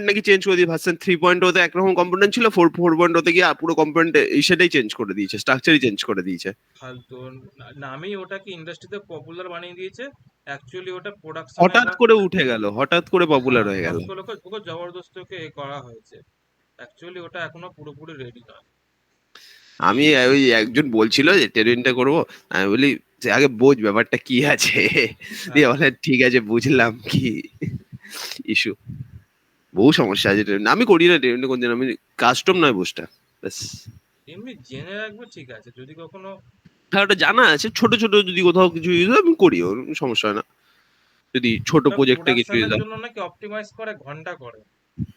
নাকি চেঞ্জ করে দিয়ে ভার্সন 3.0 তে একরকম কম্পোনেন্ট ছিল, 4.0 তে গিয়ে পুরো কম্পোনেন্ট সেটাই চেঞ্জ করে দিয়েছে, স্ট্রাকচারই চেঞ্জ করে দিয়েছে। ফালতু নামই ওটাকে ইন্ডাস্ট্রিতে পপুলার বানিয়ে দিয়েছে, অ্যাকচুয়ালি ওটা প্রোডাকশনে হঠাৎ বা করে উঠে গেল, হঠাৎ করে পপুলার হ্যাঁ হয়ে গেল। হট করে ওকে জবরদস্তি ওকে এ করা হয়েছে, অ্যাকচুয়ালি ওটা এখনো পুরোপুরি রেডি নয়। আমি ওই একজন বলছিল যে টেরেনটা করবো, আমি বলি যে আগে বোঝ ব্যাপারটা কি আছে। দিয়ে হ্যাঁ বলে ঠিক আছে বুঝলাম কি ইস্যু, বহু সমস্যা আছে ট্রেন। আমি করি না ট্রেনটা কোনদিন, আমি কাস্টম নয় বুঝটা ব্যাস। এমনি জেনে রাখবো ঠিক আছে, যদি কখনো হ্যাঁ ওটা জানা আছে, ছোট ছোট যদি কোথাও কিছু ইউজ হয় আমি করি, ওর কোনো সমস্যা হয় না, যদি ছোট ওটা প্রজেক্টে কিছু ইউজ প্রোডাকশনের হয়। জন্য নাকি অপটিমাইজ করে ঘন্টা করে, হুম।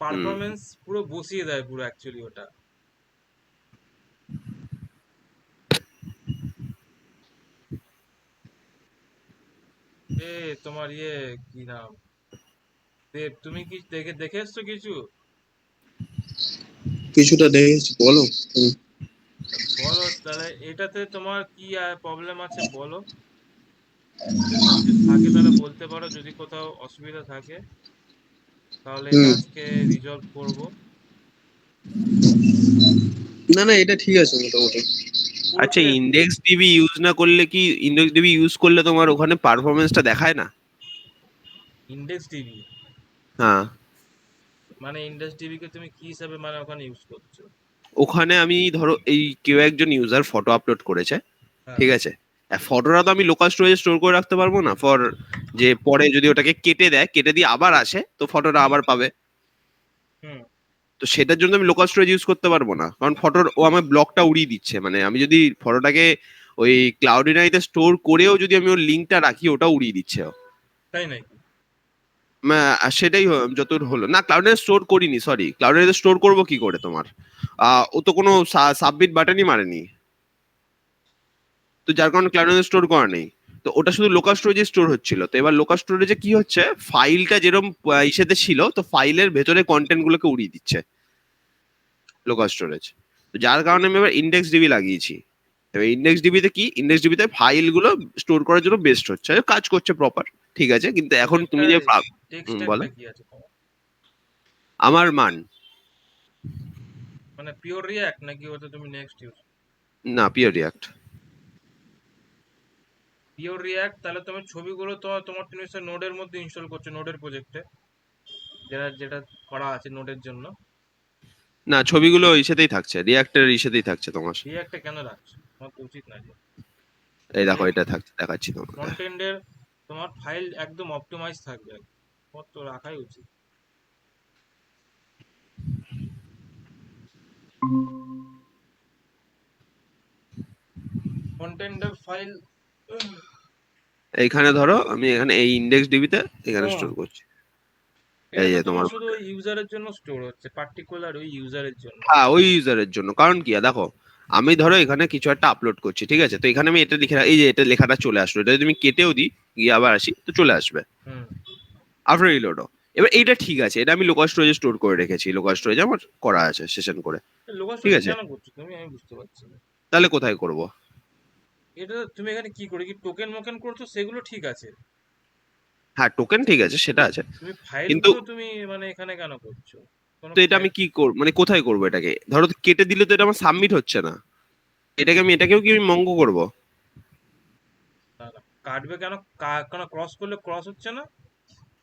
পারফরমেন্স পুরো বসিয়ে দেয় পুরো অ্যাকচুয়ালি ওটা। এ তোমার ইয়ে কি নাম, দেব, তুমি কি দেখে দেখে এসছো কিছু? কিছুটা দেখেছি, বলো। বলো তাহলে এটাতে তোমার কি প্রবলেম আছে বলো, যদি কিছু থাকে তাহলে বলতে পারো, যদি কোথাও অসুবিধা থাকে তাহলে এটা হুম। আজকে রিজলভ করব। না না, এটা ঠিক আছে মোটামুটি। আচ্ছা, পুরোপুরি ইন্ডেক্স ডিবি ইউজ না করলে কি, ইন্ডেক্স ডিবি ইউজ করলে তোমার ওখানে পারফরমেন্সটা দেখায় না? ইন্ডেক্স টিভি, হ্যাঁ। মানে ইন্ডেক্স টিভি কে তুমি কি হিসাবে মানে ওখানে ইউজ করছো? ওখানে আমি ধরো এই কেউ একজন ইউজার ফটো আপলোড করেছে, হ্যাঁ। ঠিক আছে, ফটোটা তো আমি লোকাল স্টোরেজে স্টোর করে রাখতে পারবো না, ফর যে পরে যদি ওটাকে কেটে দেয়, কেটে দিয়ে আবার আসে তো ফটোটা আবার পাবে। হুম। তো সেটার জন্য আমি লোকাল স্টোরেজ ইউজ করতে পারবো না, কারণ ফটোর ও আমার ব্লকটা উড়িয়ে দিচ্ছে। মানে আমি যদি ফটোটাকে ওই ক্লাউডিনাইতে স্টোর করেও যদি আমি ওর লিঙ্কটা রাখি, ওটা উড়িয়ে দিচ্ছে ও। তাই নাকি? আর সেটাই যতদূর হলো না, ক্লাউডে স্টোর করিনি, সরি, ক্লাউডে স্টোর করবো কি করে তোমার, ও তো কোনো সাবমিট বাটনই মারেনি, তো যার কারণে ক্লাউডে স্টোর করা নেই। তো ওটা শুধু লোকাল স্টোরেজে স্টোর হচ্ছিল, তো এবার লোকাল স্টোরেজে কি হচ্ছে, ফাইলটা যেরকম ইসেতে ছিল, তো ফাইলের ভেতরে কন্টেন্ট গুলোকে উড়িয়ে দিচ্ছে লোকাল স্টোরেজ। তো যার কারণে আমি এবার ইন্ডেক্স ডিবি লাগিয়েছি। এবার ইন্ডেক্স ডিবিতে কি, ইন্ডেক্স ডিবিতে ফাইলগুলো স্টোর করার জন্য বেস্ট হচ্ছে, কাজ করছে প্রপার, ঠিক আছে, কিন্তু এখন তুমি প্রজেক্টটার যে টেক বলো। স্ট্যাকটা কি আছে তোমার? আমার মান। মানে পিওর রিঅ্যাক্ট নাকি ওটা তুমি নেক্সট ইউজ? না, পিওর রিয়াক্ট। পিওর রিঅ্যাক্ট, তাহলে তোমার ছবিগুলো তো তোমার তুমি নোডের মধ্যে ইনস্টল করছো, নোডের প্রজেক্টে যেটা যেটা করা আছে নোডের জন্য। না, ছবিগুলো ইসেতেই থাকছে, রিয়াক্টের ইসেতেই থাকছে তোমার। রিঅ্যাক্টে কেন রাখছো? তোমার তো উচিত না যে, এই দেখো যে এটা থাকছে, দেখাচ্ছি তোমাকে। ফ্রন্ট তোমার ফাইল একদম অপটিমাইজ থাকবে, তোমার তো রাখাই উচিত। ফ্রন্ট এন্ডের ফাইল। এইখানে ধরো আমি এখানে এই ইন্ডেক্স ডিবিতে এখানে স্টোর করছি। এটা এই তো যে তোমার তোমার, শুধু ওই ইউজারের জন্য স্টোর হচ্ছে, পার্টিকুলার ওই ইউজারের জন্য। হ্যাঁ ওই ইউজারের জন্য। কারণ কি দেখো, আমি ধরো এখানে কিছু একটা আপলোড করছি, ঠিক আছে, তো এখানে আমি এটা লিখে এই যে এটা লেখাটা চলে আসলো, এটা যদি আমি কেটেও দিই, গিয়ে আবার আসি, তো চলে আসবে হুম। আফটার রিলোডও। এবার এইটা ঠিক আছে, এটা আমি লোকাল স্টোরেজে স্টোর করে রেখেছি, লোকাল স্টোরেজে আমার করা আছে সেশন করে, লোকাল ঠিক স্টোরেজ আছে। কেন করছো তুমি, আমি বুঝতে পারছি না। তাহলে কোথায় করব? এটা তুমি এখানে কি করে কি টোকেন মোকেন করছো, সেগুলো ঠিক আছে। হ্যাঁ টোকেন ঠিক আছে, সেটা আছে, তুমি কিন্তু ফাইলগুলো তুমি মানে এখানে কেন করছো? কোনো তো এটা ফাইল আমি কি করব, মানে কোথায় করব এটাকে, ধরো কেটে দিলে তো এটা আমার সাবমিট হচ্ছে না, এটাকে আমি এটাকেও কি আমি মঙ্গ করব? কাটবে কেন? কেন ক্রস করলে ক্রস হচ্ছে না?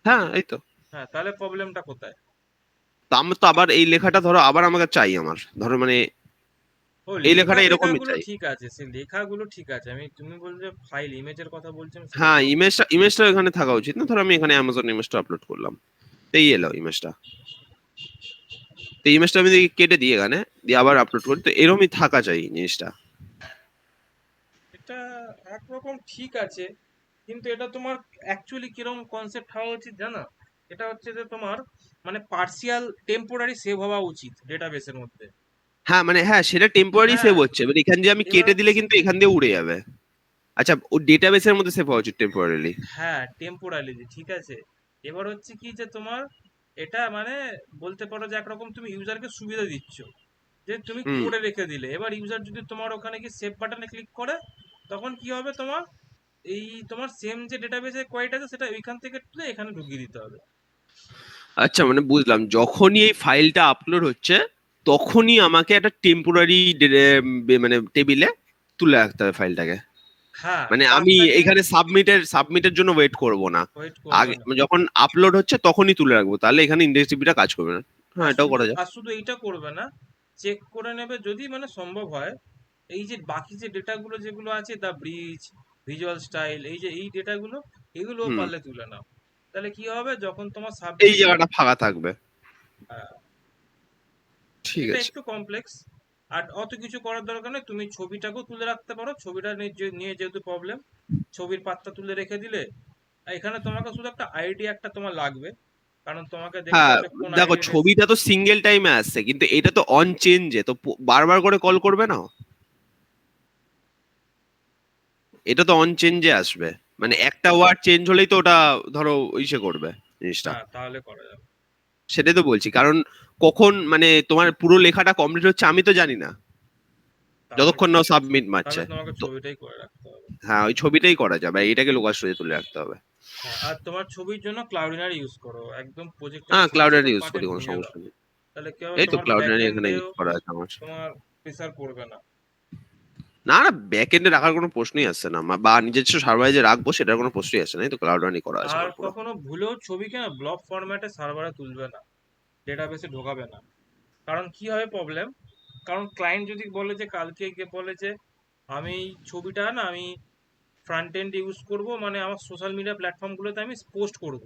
হ্যাঁ এই তো। হ্যাঁ, তাহলে প্রবলেমটা কোথায়? তো আমার তো আবার এই লেখাটা ধরো আবার আমাকে চাই, আমার ধরো মানে ও, এই লেখা লেখাটা এরকমই টেখাগুলো চাই। ঠিক আছে, সে লেখাগুলো ঠিক আছে, আমি তুমি বলছো ফাইল ইমেজের কথা বলছি, আমি সেটা হ্যাঁ, বলছি। ইমেজটা এখানে থাকা উচিত না, ধরো আমি এখানে অ্যামাজন ইমেজটা আপলোড করলাম, এই এলো ইমেজটা, তো ইমেজটা আমি যদি কেটে দিই এখানে, দিয়ে আবার আপলোড করি, তো এরকমই থাকা চাই জিনিসটা। এটা একরকম ঠিক আছে, কিন্তু এটা তোমার অ্যাকচুয়ালি কিরকম কনসেপ্ট হওয়া উচিত জানো? এটা হচ্ছে যে তোমার মানে পার্সিয়াল টেম্পোরারি সেভ হওয়া উচিত ডেটাবেসের মধ্যে। হ্যাঁ মানে হ্যাঁ, সেটা টেম্পোরারি সেভ হ্যাঁ। হচ্ছে, এবার এখান দিয়ে আমি এবার কেটে দিলে হচ্ছে, কিন্তু এখান দিয়ে উড়ে যাবে। আচ্ছা, ও ডেটাবেসের মধ্যে সেভ হওয়া উচিত টেম্পোরারিলি। হ্যাঁ টেম্পোরালি ঠিক আছে। এবার হচ্ছে কি যে তোমার এটা মানে বলতে পারো যে একরকম তুমি ইউজারকে সুবিধা দিচ্ছ, যে তুমি হুম। করে রেখে দিলে, এবার ইউজার যদি তোমার ওখানে গিয়ে সেভ বাটনে ক্লিক করে, তখন কি হবে তোমার, এই তোমার সেম যে ডেটাবেসে কোয়েরি আছে সেটা ওইখান থেকে তুলে এখানে ঢুকিয়ে দিতে হবে। আচ্ছা, মানে বুঝলাম, যখনই এই ফাইলটা আপলোড হচ্ছে তখনই আমাকে একটা টেম্পোরারি মানে টেবিলে তুলে রাখতে হবে ফাইলটাকে। হ্যাঁ, মানে আমি তারটাকে এখানে সাবমিটের জন্য ওয়েট করব না, ওয়েট করবে আগে না। যখন আপলোড হচ্ছে তখনই তুলে রাখবো, তাহলে এখানে ইন্ডেক্সিবিটা কাজ করবে না। হ্যাঁ, এটাও করা যায়। আর শুধু এইটা করবে না, চেক করে নেবে যদি মানে সম্ভব হয় এই যে বাকি যে ডেটাগুলো যেগুলো আছে, দা ব্রিজ, ভিজুয়াল স্টাইল, এই যে এই ডেটাগুলো, এগুলোও হুম, পারলে তুলে নাও। তাহলে কি হবে, যখন তোমার এই সাবমিট, জায়গাটা ফাঁকা থাকবে। ঠিক এটা আছে। একটু কমপ্লেক্স, আর অত কিছু করার দরকার নেই। তুমি ছবিটাকেও তুলে রাখতে পারো, ছবিটা নিয়ে যেহেতু প্রবলেম, ছবির পাতটা তুলে রেখে দিলে। আর এখানে তোমাকে শুধু একটা আইডিয়া একটা তোমার লাগবে, কারণ তোমাকে দেখতে হ্যাঁ, হবে কোন দেখো আইডি। ছবিটা তো সিঙ্গেল টাইমে আসছে, কিন্তু এটা তো অন চেঞ্জে, তো বারবার করে কল করবে না, এটা তো অন চেঞ্জে আসবে। মানে একটা ওয়ার্ড চেঞ্জ হলেই তো ওটা ধরো ইসে করবে জিনিসটা। হ্যাঁ, তাহলে করা যাবে। সেটাই তো বলছি, কারণ কখন মানে তোমার পুরো লেখাটা কমপ্লিট হচ্ছে আমি তো জানি না, তাহলে যতক্ষণ না সাবমিট তাহলে মারছে। তোমাকে তো ছবিটাই করে রাখতে হবে। হ্যাঁ, ওই ছবিটাই করা যাবে, এইটাকে লোকাল স্টোরেজে তুলে রাখতে হবে। হ্যাঁ, আর তোমার ছবির জন্য ক্লাউডিনারি ইউজ করো, একদম প্রজেক্টের হ্যাঁ, সমস্ত ক্লাউডারি ইউজ পার্টে করি, কোনো ঢুকে দাও। সমস্যা নেই। তাহলে কি হবে, এই তো তোমার ব্যাক ক্লাউডারি এখানে এন্ডেও ইউজ করা আছে আমার। তোমার প্রেসার পড়বে না। না না, ব্যাক এন্ডে রাখার কোনো প্রশ্নই আসছে না, বা নিজস্ব সার্ভারে যে রাখবো সেটার কোনো প্রশ্নই আসছে না, এই তো ক্লাউডারি করা আছে আর আমার পুরো। কখনো ভুলেও ছবিকে না ব্লব ফরম্যাটে সার্ভারে তুলবে না, ডেটাবেসে ঢোকাবে না। কারণ কি হবে প্রবলেম, কারণ ক্লায়েন্ট যদি বলে যে কালকে গিয়ে বলে যে আমি ছবিটা না আমি ফ্রন্ট এন্ড ইউজ করব, মানে আমার সোশ্যাল মিডিয়া প্ল্যাটফর্মগুলোতে আমি পোস্ট করব,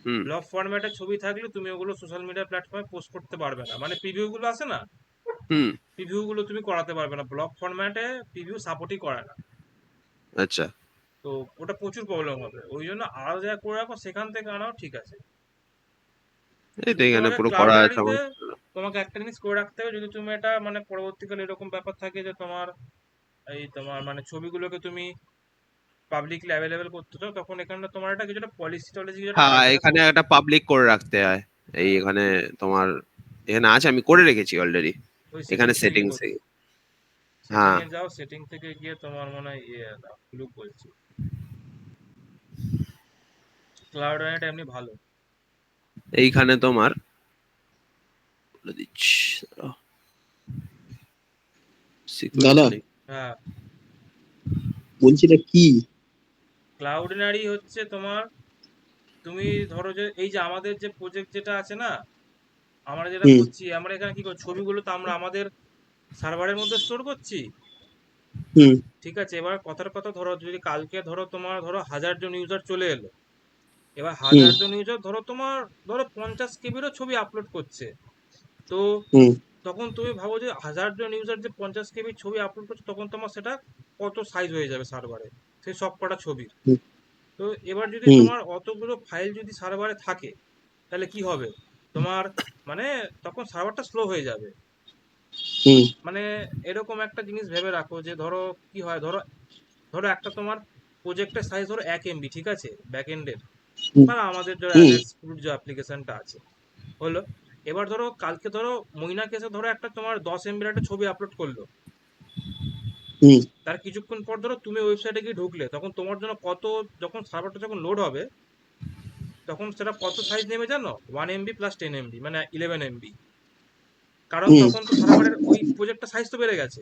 হুম ব্লগ ফরম্যাটে ছবি থাকলে তুমি ওগুলো সোশ্যাল মিডিয়া প্ল্যাটফর্মে পোস্ট করতে পারবে না, মানে প্রিভিউ গুলো আছে না, হুম। প্রিভিউ গুলো তুমি করাতে পারবে না, ব্লগ ফরম্যাটে প্রিভিউ সাপোর্টই করে না। আচ্ছা, তো ওটা প্রচুর প্রবলেম হবে, ওই জন্য আলাদা জায়গা করে রাখো, সেখান থেকে আনাও ঠিক আছে। এই তো শুধু এখানে তোমাকে পুরো করা আছে ক্লাউডারিতে আমার। তোমাকে একটা জিনিস করে রাখতে হবে, যদি তুমি এটা মানে পরবর্তীকালে এরকম ব্যাপার থাকে যে তোমার এই তোমার মানে ছবিগুলোকে তুমি পাবলিকলি অ্যাভেলেবেল করতে চাও, তখন এখানে তোমার একটা কিছুটা পলিসি টলিসি যেটা হ্যাঁ, থাকবে এখানে একটা পাবলিক করে রাখতে হয়। এই হ্যাঁ, এখানে তোমার, এখানে আছে, আমি করে রেখেছি অলরেডি। ওই এখানে সেটিংসে গিয়ে সেটিংস। করতে, সেটিং হ্যাঁ, এ যাও, সেটিং থেকে গিয়ে তোমার মনে হয় লুক বলছি, ক্লাউড রানিটা এমনি ভালো। এইখানে তোমার বলে দিচ্ছি, দাদা সিকিউরিটি। হ্যাঁ, বলছি এটা কি? ক্লাউডিনারি হচ্ছে তোমার, তুমি ধরো যে এই যে আমাদের যে প্রজেক্ট যেটা আছে না, আমরা যেটা হুম করছি, আমরা এখানে কি করছি, ছবিগুলো তো আমরা আমাদের সার্ভারের মধ্যে স্টোর করছি। হুম ঠিক আছে, এবার কথার কথা, ধরো যদি কালকে ধরো তোমার ধরো 1000 জন ইউজার চলে এলো, এবার হুম 1000 জন ইউজার ধরো তোমার ধরো 50 কেবিরও ছবি আপলোড করছে, তো হুম তখন তুমি ভাবো যে 1000 জন ইউজার যে 50 কেবির ছবি আপলোড করছে, তখন তোমার সেটা কত সাইজ হয়ে যাবে সার্ভারে, সেই সব কটা ছবির। হুম তো এবার যদি হুম তোমার অতগুলো ফাইল যদি সার্ভারে থাকে, তাহলে কি হবে তোমার, মানে তখন সার্ভারটা স্লো হয়ে যাবে। হুম মানে এরকম একটা জিনিস ভেবে রাখো যে ধরো কি হয়, ধরো ধরো একটা তোমার প্রজেক্টের সাইজ ধরো 1 MB, ঠিক আছে, ব্যাক এন্ডের, হুম বা আমাদের ধরো হুম অ্যালেক্স স্ক্রুট যে অ্যাপ্লিকেশনটা আছে, হলো। এবার ধরো কালকে ধরো মইনা কেসে ধরো একটা তোমার 10 MBর একটা ছবি আপলোড করলো, হুম তার কিছুক্ষণ পর ধরো তুমি ওয়েবসাইটে গিয়ে ঢুকলে, তখন তোমার জন্য কত, যখন সার্ভারটা যখন লোড হবে, তখন সেটা কত সাইজ নেবে জানো, 1 MB প্লাস 10 MB, মানে 11 MB। কারণ হুম তখন তো সার্ভারের ওই প্রজেক্টটা সাইজ তো বেড়ে গেছে।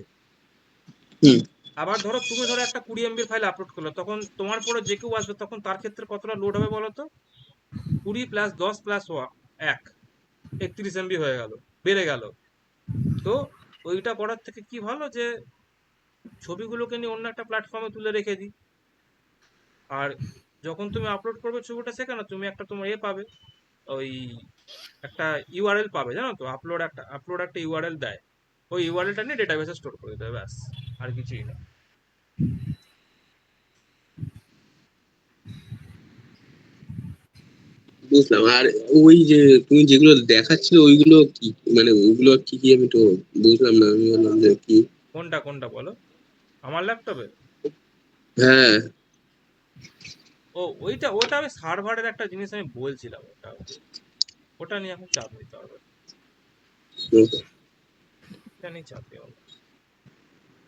হুম আবার ধরো তুমি ধরো একটা 20 MBর ফাইল আপলোড করলো, তখন তোমার পরে যে কেউ আসবে, তখন তার ক্ষেত্রে কতটা লোড হবে বলো তো, 20 + 10 + 1, 31 MB হয়ে গেল, বেড়ে গেল। তো ওইটা করার থেকে কি ভালো যে ছবিগুলোকে নিয়ে অন্য একটা প্ল্যাটফর্মে তুলে রেখে দিই। আর যখন তুমি আপলোড করবে ছবিটা, সেখানে তুমি একটা তোমার পাবে, ওই একটা ইউআরএল পাবে, জানো তো, আপলোড একটা ইউআরএল দেয়, ওই ইউআরএলটা নিয়ে ডেটাবেসে স্টোর করে দেবে, ব্যাস, আর কিছুই না। বুঝলাম। আর ওই যে তুমি যেগুলো দেখাচ্ছিলে ওইগুলো কি, মানে ওইগুলো কি কি আমি তো বুঝলাম না, আমি বললাম যে কি। কোনটা কোনটা বলো, আমার ল্যাপটপে? হ্যাঁ। ওইটা ওটা আমি সার্ভারের একটা জিনিস আমি বলছিলাম, ওটা ওটা নিয়ে এখন চাপ নিতে হবে, হুম, এটা নিয়ে চাপ নিও না।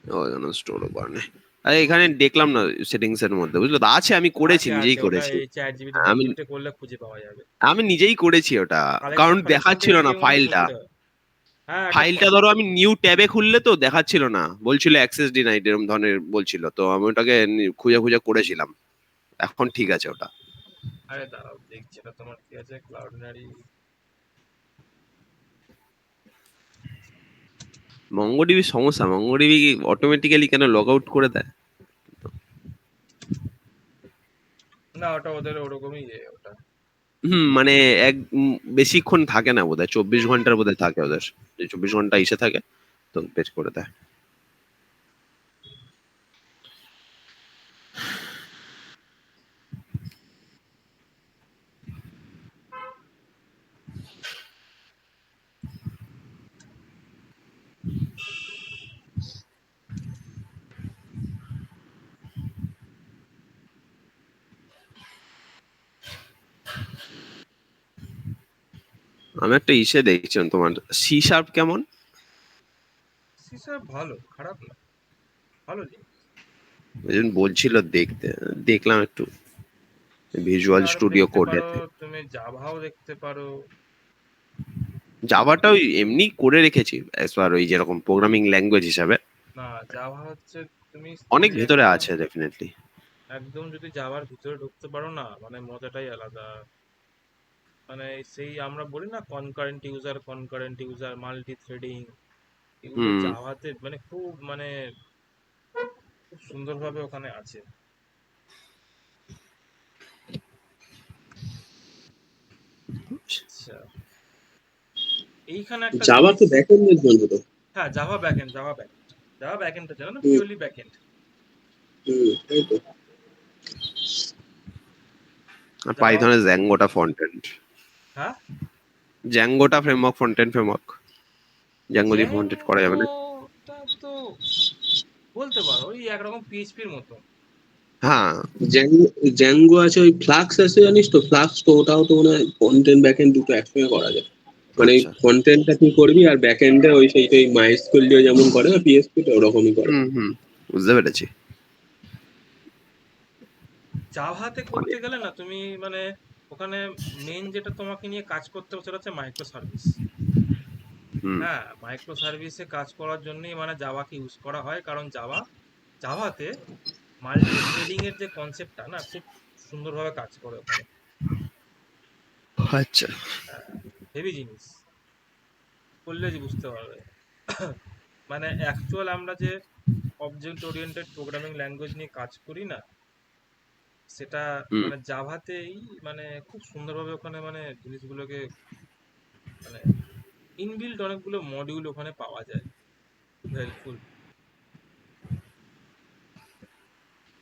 ও, এখানে স্টোরও করে আরে এখানে দেখলাম না সেটিংস এর মধ্যে, বুঝলো তো? আছে, আমি করেছি, আছে নিজেই আছে, ওটা করেছি। এই চ্যাট জিপিটি আমি করলে খুঁজে পাওয়া যাবে। আমি নিজেই করেছি ওটা, কারণ কালেকশন ফালেকশন দেখাচ্ছিল থেকে না গিয়ে মনে হয় ফাইলটা। করতে হবে। হ্যাঁ, একটা ফাইলটা ধরো আমি নিউ ট্যাবে খুললে তো দেখাচ্ছিল না, বলছিল অ্যাক্সেস ডিনাইড এরকম ধরনের বলছিল, তো আমি ওটাকে খুঁজে খুঁজে করেছিলাম। এখন ঠিক আছে ওটা। আরে দাঁড়াও দেখছি এটা তোমার কি আছে, ক্লাউডনারি। মঙ্গোডিবি সমস্যা, মঙ্গোডিবি অটোমেটিক্যালি কেন লগ আউট করে দেয়? না, ওটা ওদের ওরকমই ওটা। মানে বেশিক্ষণ থাকে না বোধহয়, 24 ঘন্টার বোধহয় থাকে ওদের, 24 ঘন্টা এসে থাকে, তো বের করে দেয়। আমি একটা দেখছিলাম, তোমার সি শার্প কেমন? সিসার ভালো, খারাপ না, ভালো জিনিস। ওইজন বলছিল দেখতে, দেখলাম একটু ভিজুয়াল সিসার স্টুডিও দেখতে পারো, কোডেতে। তুমি জাভাও দেখতে পারো। জাভাটা ওই এমনি করে রেখেছি অ্যাজ পার ওই যেরকম প্রোগ্রামিং ল্যাঙ্গুয়েজ হিসাবে, না, জাভা হচ্ছে তুমি অনেক যদি ভেতরে একদম আছে ডেফিনেটলি। একদম যদি জাভার ভিতরে ঢুকতে পারো না, মানে মজাটাই আলাদা। মানে সেই আমরা বলি না কনকারেন্ট ইউজার মাল্টি থ্রেডিং, এগুলো হুম। জাভাতে মানে খুব খুব সুন্দরভাবে ওখানে আছে। আচ্ছা, এইখানে একটা জাভা জিনিস। তো ব্যাকএন্ডের জন্য তো। হ্যাঁ, জাভা ব্যাকএন্ডটা জানো না, হুম, পিওরলি ব্যাকএন্ড। হুম, এই তো। আর জাভা, পাইথনের জ্যাঙ্গোটা ফ্রন্ট এন্ড, হ্যাঁ, জ্যাঙ্গোটা ফ্রেমওয়ার্ক, ফ্রন্ট এন্ড। জ্যাঙ্গো দিয়ে ফ্রন্ট এন্ড করা যাবে না? জ্যাঙ্গোটা তো বলতে পারো ওই একরকম পিএইচপির মতো। হ্যাঁ। জ্যাঙ্গো আছে, ওই ফ্লাক্স আছে জানিস তো, ফ্লাক্স তো ওটাও তো মনে হয় ফ্রন্ট এন্ড ব্যাক এন্ড দুটো একসঙ্গে করা যায়। মানে আচ্ছা। ফ্রন্ট এন্ডটা তুই করবি আর ব্যাক এন্ডে ওই সেই মাইস্কুল দিয়ে যেমন করে না পিএসপি টা ওরকমই করে। হুম হুম, বুঝতে পেরেছি। জাভাতে মানে করতে গেলে না তুমি মানে ওখানে মেন যেটা তোমাকে নিয়ে কাজ করতে হবে সেটা হচ্ছে মাইক্রো সার্ভিস। হুম। হ্যাঁ, মাইক্রো সার্ভিসে কাজ করার জন্যই মানে জাভাকে ইউজ করা হয়, কারণ জাভাতে মাল্টি থ্রেডিং এর যে কনসেপ্টটা না খুব সুন্দরভাবে কাজ করে ওখানে। আচ্ছা। হেভি জিনিস, করলে যে বুঝতে পারবে। মানে অ্যাকচুয়াল আমরা যে অবজেক্ট ওরিয়েন্টেড প্রোগ্রামিং ল্যাঙ্গুয়েজ নিয়ে কাজ করি না, সেটা হুম। মানে জাভাতেই মানে খুব সুন্দরভাবে ওখানে মানে জিনিসগুলোকে মানে ইনবিল্ট অনেকগুলো মডিউল ওখানে পাওয়া যায়, খুব হেল্পফুল।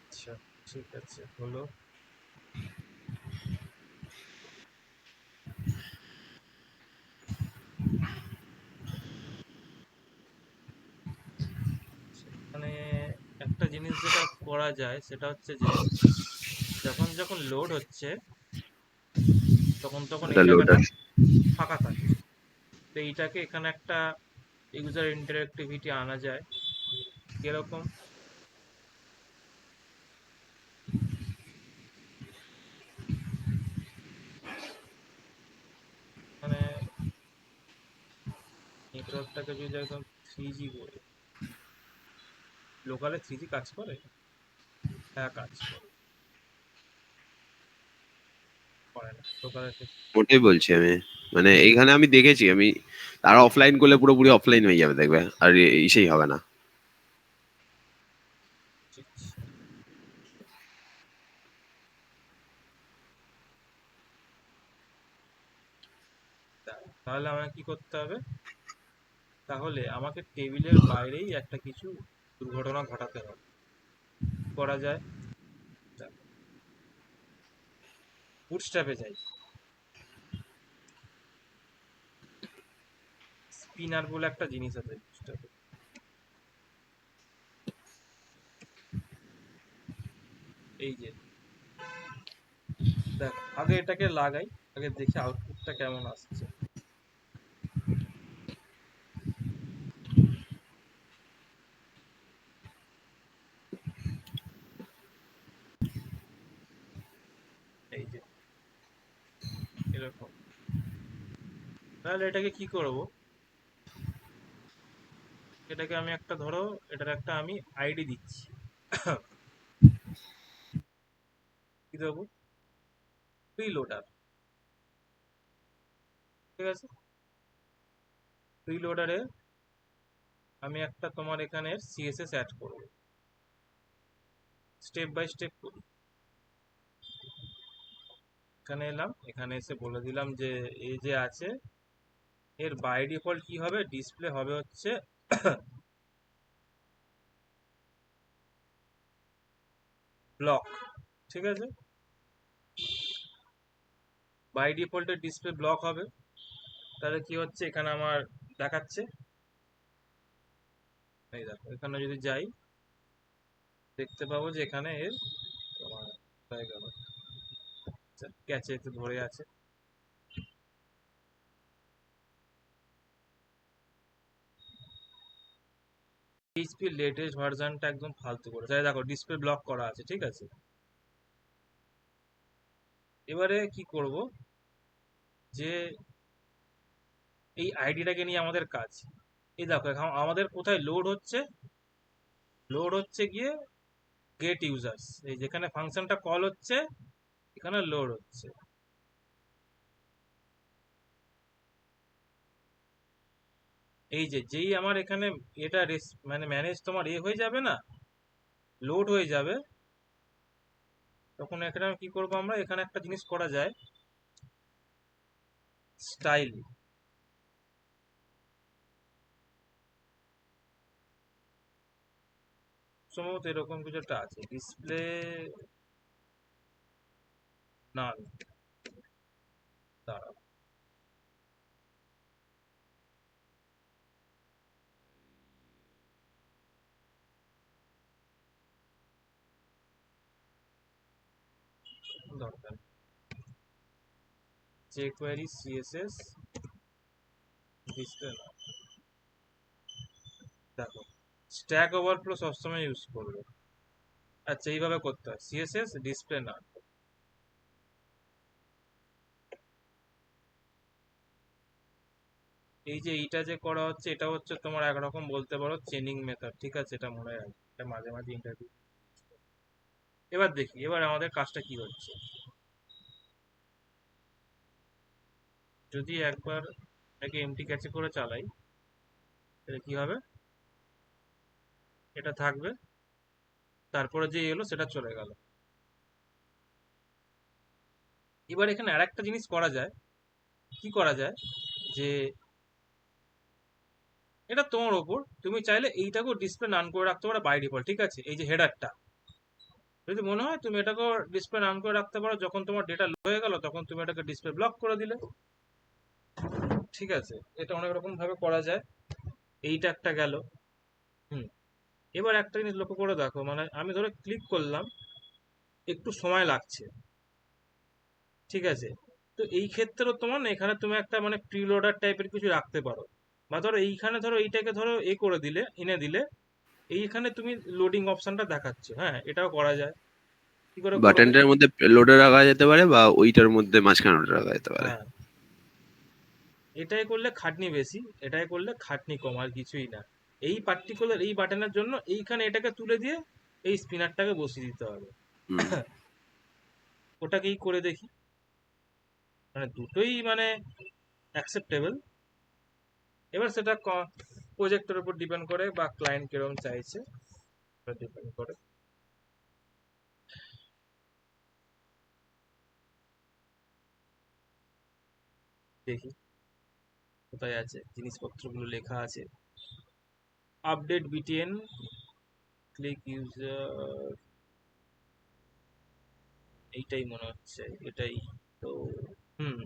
আচ্ছা, ঠিক আছে, হলো। মানে একটা জিনিস যেটা করা যায় সেটা হচ্ছে যে যখন যখন লোড হচ্ছে তখন তখন এই এটা জায়গাটা লোডার। ফাঁকা থাকে। তো এইটাকে এখানে একটা ইউজার ইন্টারঅ্যাক্টিভিটি আনা যায়। কিরকম? মানে নেটওয়ার্কটাকে যদি একদম 3G করি, লোকালে 3G কাজ করে? হ্যাঁ, কাজ করে। করে না লোকালে। ওটাই বলছি আমি, মানে এইখানে আমি দেখেছি, আমি আর অফলাইন করলে পুরোপুরি অফলাইন হয়ে যাবে দেখবে, আর ইসেই হবে না। তাহলে আমাকে কি করতে হবে? তাহলে আমাকে টেবিলের বাইরেই একটা কিছু দুর্ঘটনা ঘটাতে হবে। কি করা যায়? বুটস্ট্র্যাপে যাই। স্পিনার বলে একটা জিনিস আছে বুটস্ট্র্যাপে। এই যে দেখ, আগে এটাকে লাগাই, আগে দেখি আউটপুটটা কেমন আসছে। তাহলে এটাকে কি করব, এটাকে আমি একটা ধরো এটার একটা আমি আইডি দিচ্ছি। কি দেবো, প্রিলোডার, ঠিক আছে। প্রিলোডারে আমি একটা তোমার এখানে সিএসএস অ্যাড করব, স্টেপ বাই স্টেপ করি। এখানে এলাম, এখানে এসে বলে দিলাম যে এই যে আছে এর বাই ডিফল্ট কি হবে, ডিসপ্লে হবে হচ্ছে ব্লক, ঠিক আছে। বাই ডিফল্টের ডিসপ্লে ব্লক হবে। তাহলে কি হচ্ছে এখানে আমার দেখাচ্ছে, এই দেখো এখানে যদি যাই দেখতে পাবো যে এখানে এর তোমার হয়ে গেল, ক্যাচে একটু ধরে আছে। এইচপি লেটেস্ট ভার্সনটা একদম ফালতু করে, তাই দেখো ডিসপ্লে ব্লক করা আছে, ঠিক আছে। এবারে কি করব, যে এই আইডিটাকে নিয়ে আমাদের কাজ। এই দেখো এখন আমাদের কোথায় লোড হচ্ছে, লোড হচ্ছে গিয়ে গেট ইউজার্স, এই যেখানে ফাংশনটা কল হচ্ছে এখানে লোড হচ্ছে। এই যে যেই আমার এখানে এটা মানে ম্যানেজ তোমার হয়ে যাবে না, লোড হয়ে যাবে, তখন এখানে কি করব আমরা, এখানে একটা জিনিস করা যায়, স্টাইল। সম্ভবত এরকম কিছু একটা আছে, ডিসপ্লে না, দাঁড়াও, দরকার jQuery CSS ডিসপ্লে না, দেখো স্ট্যাক ওভারফ্লো সবসময় ইউজ করবে। আচ্ছা এইভাবে করতে হয়, সিএসএস ডিসপ্লে না। এই যে এইটা যে করা হচ্ছে এটা হচ্ছে তোমার একরকম বলতে পারো চেনিং মেথড, ঠিক আছে, এটা মনে রাখবে, এটা মাঝে মাঝে ইন্টারভিউ। এবার দেখি এবার আমাদের কাজটা কি হচ্ছে, যদি একবার এটাকে এমটি ক্যাচে করে চালাই তাহলে কি হবে, এটা থাকবে, তারপরে যে এলো সেটা চলে গেল। এবার এখানে আরেকটা জিনিস করা যায়, কি করা যায়, যে এটা তোমার ওপর, তুমি চাইলে এইটাকেও ডিসপ্লে নান করে রাখতে পারো বাই ডিফল্ট, ঠিক আছে। এই যে হেডারটা যদি মনে হয় তুমি এটাকেও ডিসপ্লে নান করে রাখতে পারো, যখন তোমার ডেটা লো হয়ে গেল তখন তুমি এটাকে ডিসপ্লে ব্লক করে দিলে, ঠিক আছে। এটা অনেক রকম ভাবে করা যায়, এইটা একটা গেল। হুম, এবার একটা জিনিস লক্ষ্য করে দেখো, মানে আমি ধরো ক্লিক করলাম, একটু সময় লাগছে, ঠিক আছে। তো এই ক্ষেত্রেও তোমার না এখানে তুমি একটা মানে প্রিলোডার টাইপের কিছু রাখতে পারো, বা ধরো এইখানে ধরো এইটাকে ধরো করে দিলে, এনে দিলে এইখানে তুমি লোডিং অপশনটা দেখাচ্ছ, হ্যাঁ এটাও করা যায়। কি করে করবো, বাটনটার মধ্যে লোডে রাখা যেতে পারে বা ওইটার মধ্যে মাঝখানে ওটা রাখা যেতে পারে। হ্যাঁ এটাই করলে খাটনি বেশি, এটাই করলে খাটনি কম, আর কিছুই না। এই পার্টিকুলার এই বাটনের জন্য এইখানে এটাকে তুলে দিয়ে এই স্পিনারটাকে বসিয়ে দিতে হবে। হুম। ওটাকেই করে দেখি, মানে দুটোই মানে অ্যাকসেপ্টেবল। এবার সেটা প্রজেক্টের উপর ডিপেন্ড করে বা ক্লায়েন্ট কিরকম চাইছে ডিপেন্ড করে। দেখি কোথায় আছে জিনিসপত্রগুলো লেখা আছে, আপডেট বিটিএন ক্লিক ইউজার, এইটাই মনে হচ্ছে, এটাই তো। হুম,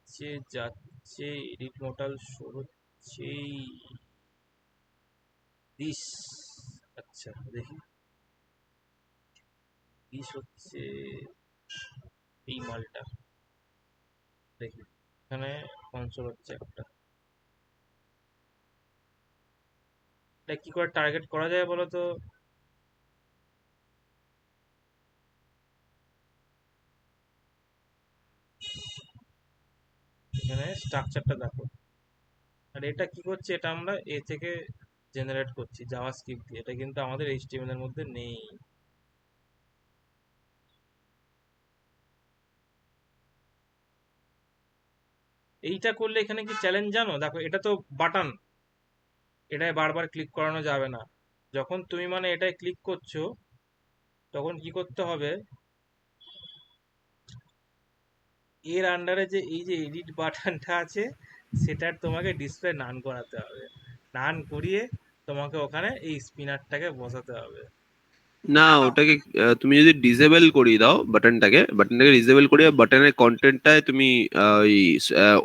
যে যাচ্ছে এডিট মডেল শো হচ্ছে দিস, আচ্ছা দেখি দিস হচ্ছে এই মালটা, দেখি এখানে কনসোল হচ্ছে একটা, এটা কি করে টার্গেট করা যায় বলো তো। এখানে স্ট্রাকচারটা দেখো। আর এটা কি করছে, এটা আমরা এ থেকে জেনারেট করছি জাভাস্ক্রিপ্ট দিয়ে, এটা কিন্তু আমাদের এইচটিএমএল এর মধ্যে নেই। এইটা করলে এখানে কি চ্যালেঞ্জ জানো, দেখো এটা তো বাটন, এটায় বারবার ক্লিক করানো যাবে না। যখন তুমি মানে এটায় ক্লিক করছো তখন কি করতে হবে, এর আন্ডারে যে এই যে এডিট বাটনটা আছে সেটার তোমাকে ডিসপ্লে নান করাতে হবে। নান করিয়ে তোমাকে ওখানে এই স্পিনারটাকে বসাতে হবে। না, ওটাকে তুমি যদি ডিসেবল করিয়ে দাও বাটনটাকে ডিসেবল করিয়ে বাটনের কন্টেন্টটায় তুমি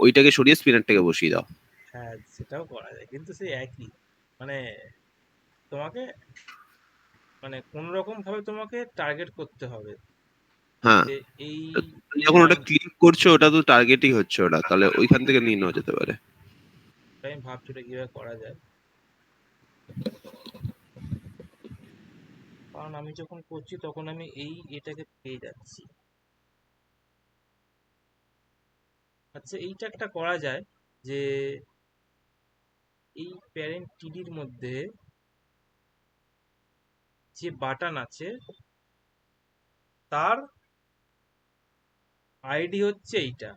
ওইটাকে সরিয়ে স্পিনারটাকে বসিয়ে দাও। হ্যাঁ, সেটাও করা যায়, কিন্তু সেই একই, মানে তোমাকে মানে কোন রকম ভাবে তোমাকে টার্গেট করতে হবে হ্যাঁ, যে এই তুমি এই যখন ওটা পয়েন্ট। ক্লিক করছো ওটা তো টার্গেটই হচ্ছে ওটা, তাহলে ওইখান থেকে নিয়ে নেওয়া যেতে পারে। আমি ভাবছি ওটা কিভাবে করা যায়, কারণ আমি যখন করছি তখন আমি এটাকে পেয়ে যাচ্ছি। আচ্ছা, এইটা একটা করা যায় যে এই প্যারেন্ট টিডির মধ্যে যে বাটন আছে তার আইডি হচ্ছে এইটা,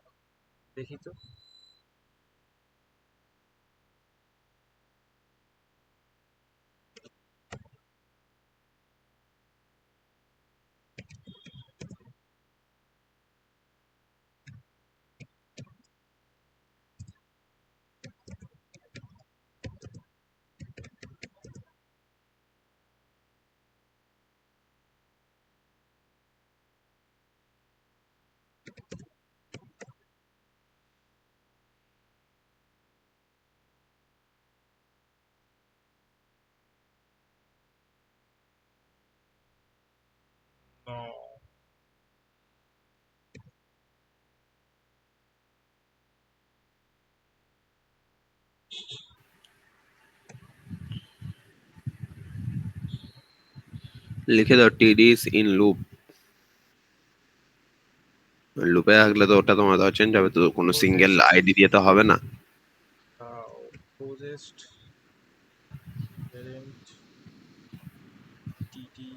দেখি তো। ও, লিখে দাও টিডিস ইন লুপ। লুপে থাকলে তো ওটা তোমার চেঞ্জ হবে, তো কোনো সিঙ্গেল ক্লোজেস্ট, আইডি দিয়ে তো হবে না। ক্লোজেস্ট প্যারেন্ট টিডি।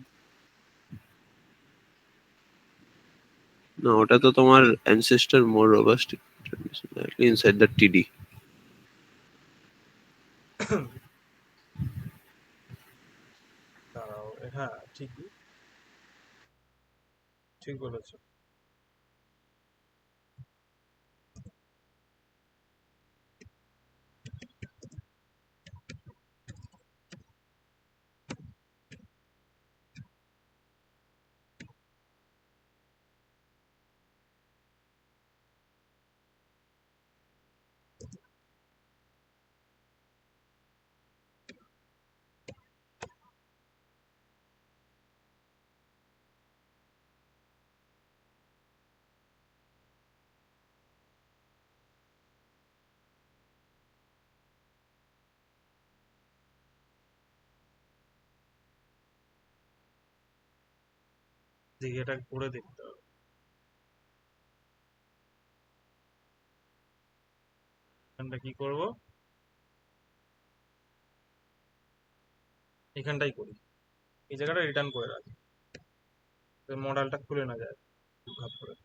না, ওটা তো তোমার ancestor more robust inside the TD. দাঁড়াও, হ্যাঁ ঠিকই, ঠিক বলেছো। দেখি এটা করে দেখতে হবে। এখানটা কি করব, এখানটাই করি, এই জায়গাটা রিটার্ন করে রাখি, মডেলটা খুলে না যায় ভাব করে।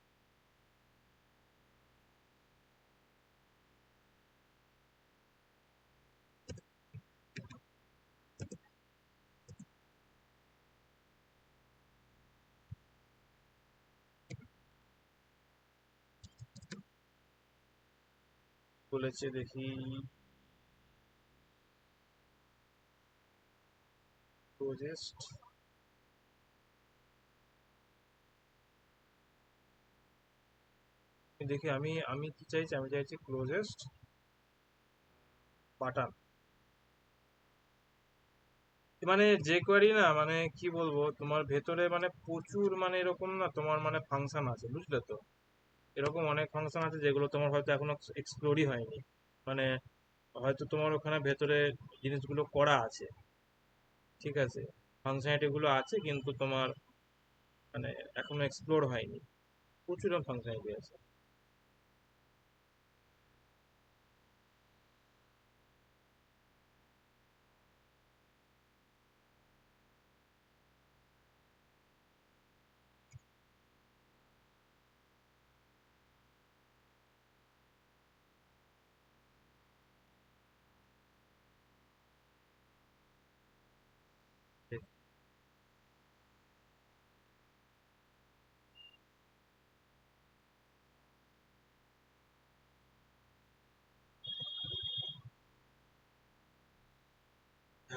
খুলেছে দেখি, ক্লোজেস্ট, দেখি আমি আমি কি চাইছি, আমি চাইছি ক্লোজেস্ট বাটন। মানে যে কোয়ারি না, মানে কি বলবো, তোমার ভেতরে মানে প্রচুর মানে এরকম না, তোমার মানে ফাংশন আছে, বুঝলে তো। এরকম অনেক ফাংশন আছে যেগুলো তোমার হয়তো এখনো এক্সপ্লোরই হয়নি, মানে হয়তো তোমার ওখানে ভেতরে জিনিসগুলো করা আছে, ঠিক আছে, ফাংশনালিটি গুলো আছে কিন্তু তোমার মানে এখনো এক্সপ্লোর হয়নি, প্রচুর ফাংশনালিটি আছে।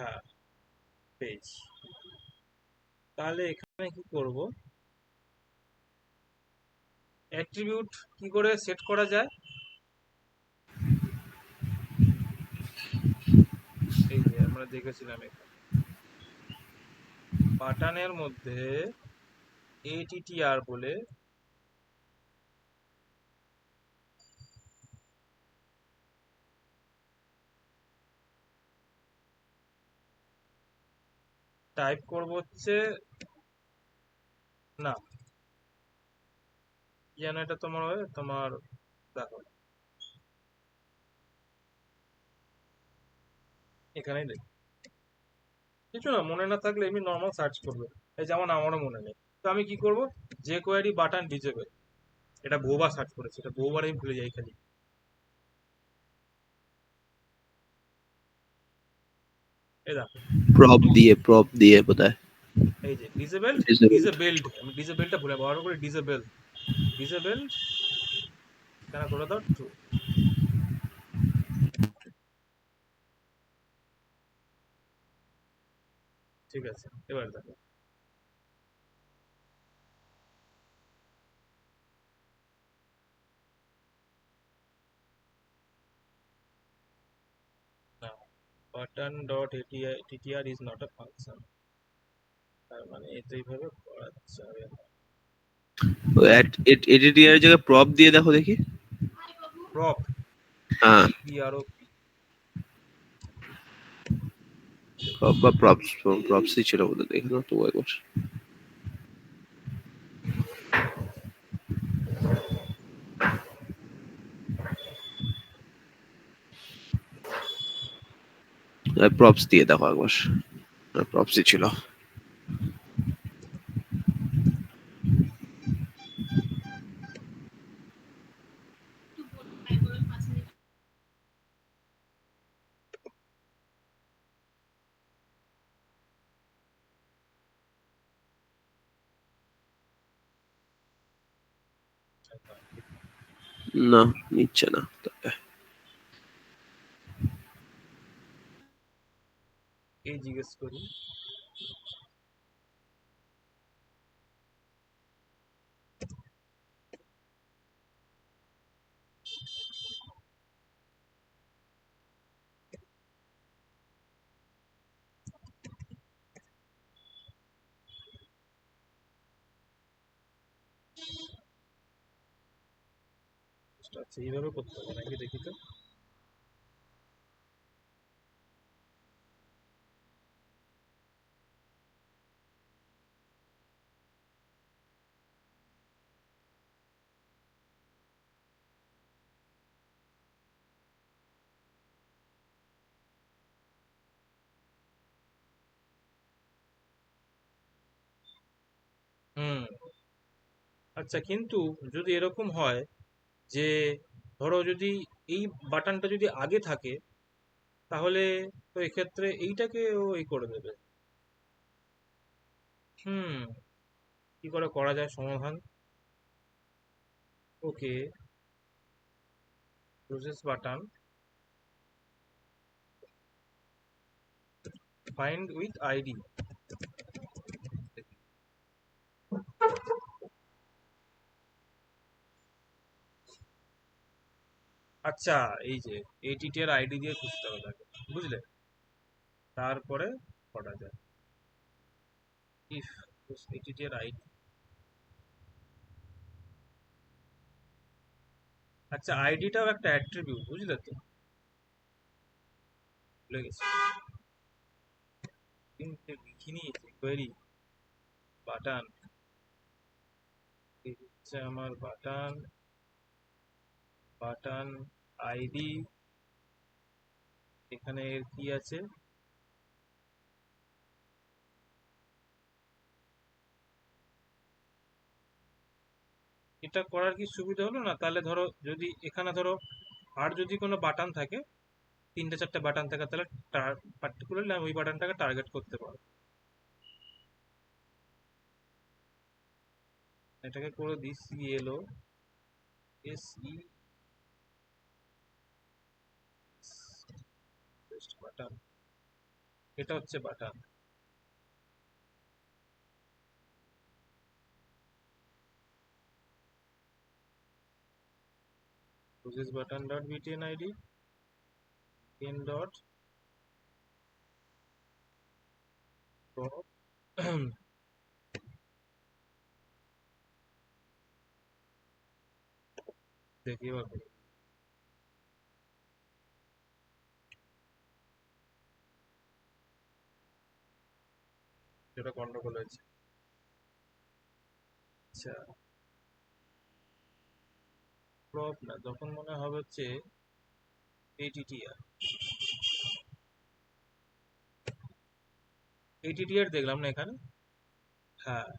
হ্যাঁ পেজ। তাহলে এখানে কি করব, অ্যাট্রিবিউট কি করে সেট করা যায়? এই যে আমরা দেখেছিলাম এখানে বাটনের মধ্যে attr বলে টাইপ করব হচ্ছে, না যেন এটা তোমার দেখো এখানেই দেখো, কিছু না মনে না থাকলে এমনি নর্মাল সার্চ করবে, এই যেমন আমারও মনে নেই। তো আমি কি করব, যে কোয়ারি বাটন ডিজেবল, এটা বহুবার সার্চ করেছি, এটা বহুবার আমি ভুলে যাই খালি। এই দেখো প্রপ দিয়ে বোধহয় এই যে ডিজেবল, ডিজেবলড, আমি ডিজেবলটা ভুলে ব্যবহার করি, ডিজেবল, ডিজেবল কেন করে দাও ট্রু। ঠিক আছে, এবার দেখো না, button dot ttr is not a function, তার মানে এটা এইভাবে করা যাবে না। এডিটিআর জায়গায় প্রপ দিয়ে দেখো দেখি। প্রপ, হ্যাঁ, PROP, প্রপ বা প্রপসই ছিল বোধহয়, দেখে নাও তো একবার। প্রপস দিয়ে দেখো একবার, প্রপসই ছিল। না, নিচ্ছে না তবে। এই জিজ্ঞেস করি, আচ্ছা এইভাবে করতে হবে নাকি, দেখি তো। হুম, আচ্ছা কিন্তু যদি এরকম হয় যে ধরো যদি এই বাটনটা যদি আগে থাকে, তাহলে তো এক্ষেত্রে এইটাকে ও এই করে দেবে। হুম, কি করে করা যায় সমাধান? Okay, process button find with ID. আচ্ছা এই যে এটিটির আইডি দিয়ে খুঁজতে হবে তাকে, বুঝলে? তারপরে করা যায় ইফ এটিটির আইডি। আচ্ছা আইডিটাও একটা অ্যাট্রিবিউট, বুঝলে তো? ভুলে গেছি কিন্তু লিখিনি, কোয়েরি বাটন, এই হচ্ছে আমার বাটন, বাটন আইডি, এখানে এর কি আছে, এটা করার কি সুবিধা হলো না? তাহলে ধরো যদি এখানে ধরো আর যদি কোনো বাটন থাকে, তিনটে চারটে বাটন থাকে, তাহলে পার্টিকুলারলি আমি ওই বাটনটাকে টার্গেট করতে পারবো। এটাকে করে দিই CLOSE বাটন, এটা হচ্ছে button. This button dot btn id pin dot prop দেখি এবার করি। যেটা গন্ডগোল হয়েছে। আচ্ছা, প্রপ না, তখন মনে হবে হচ্ছে ATTR। ATTR দেখলাম না এখানে। হ্যাঁ,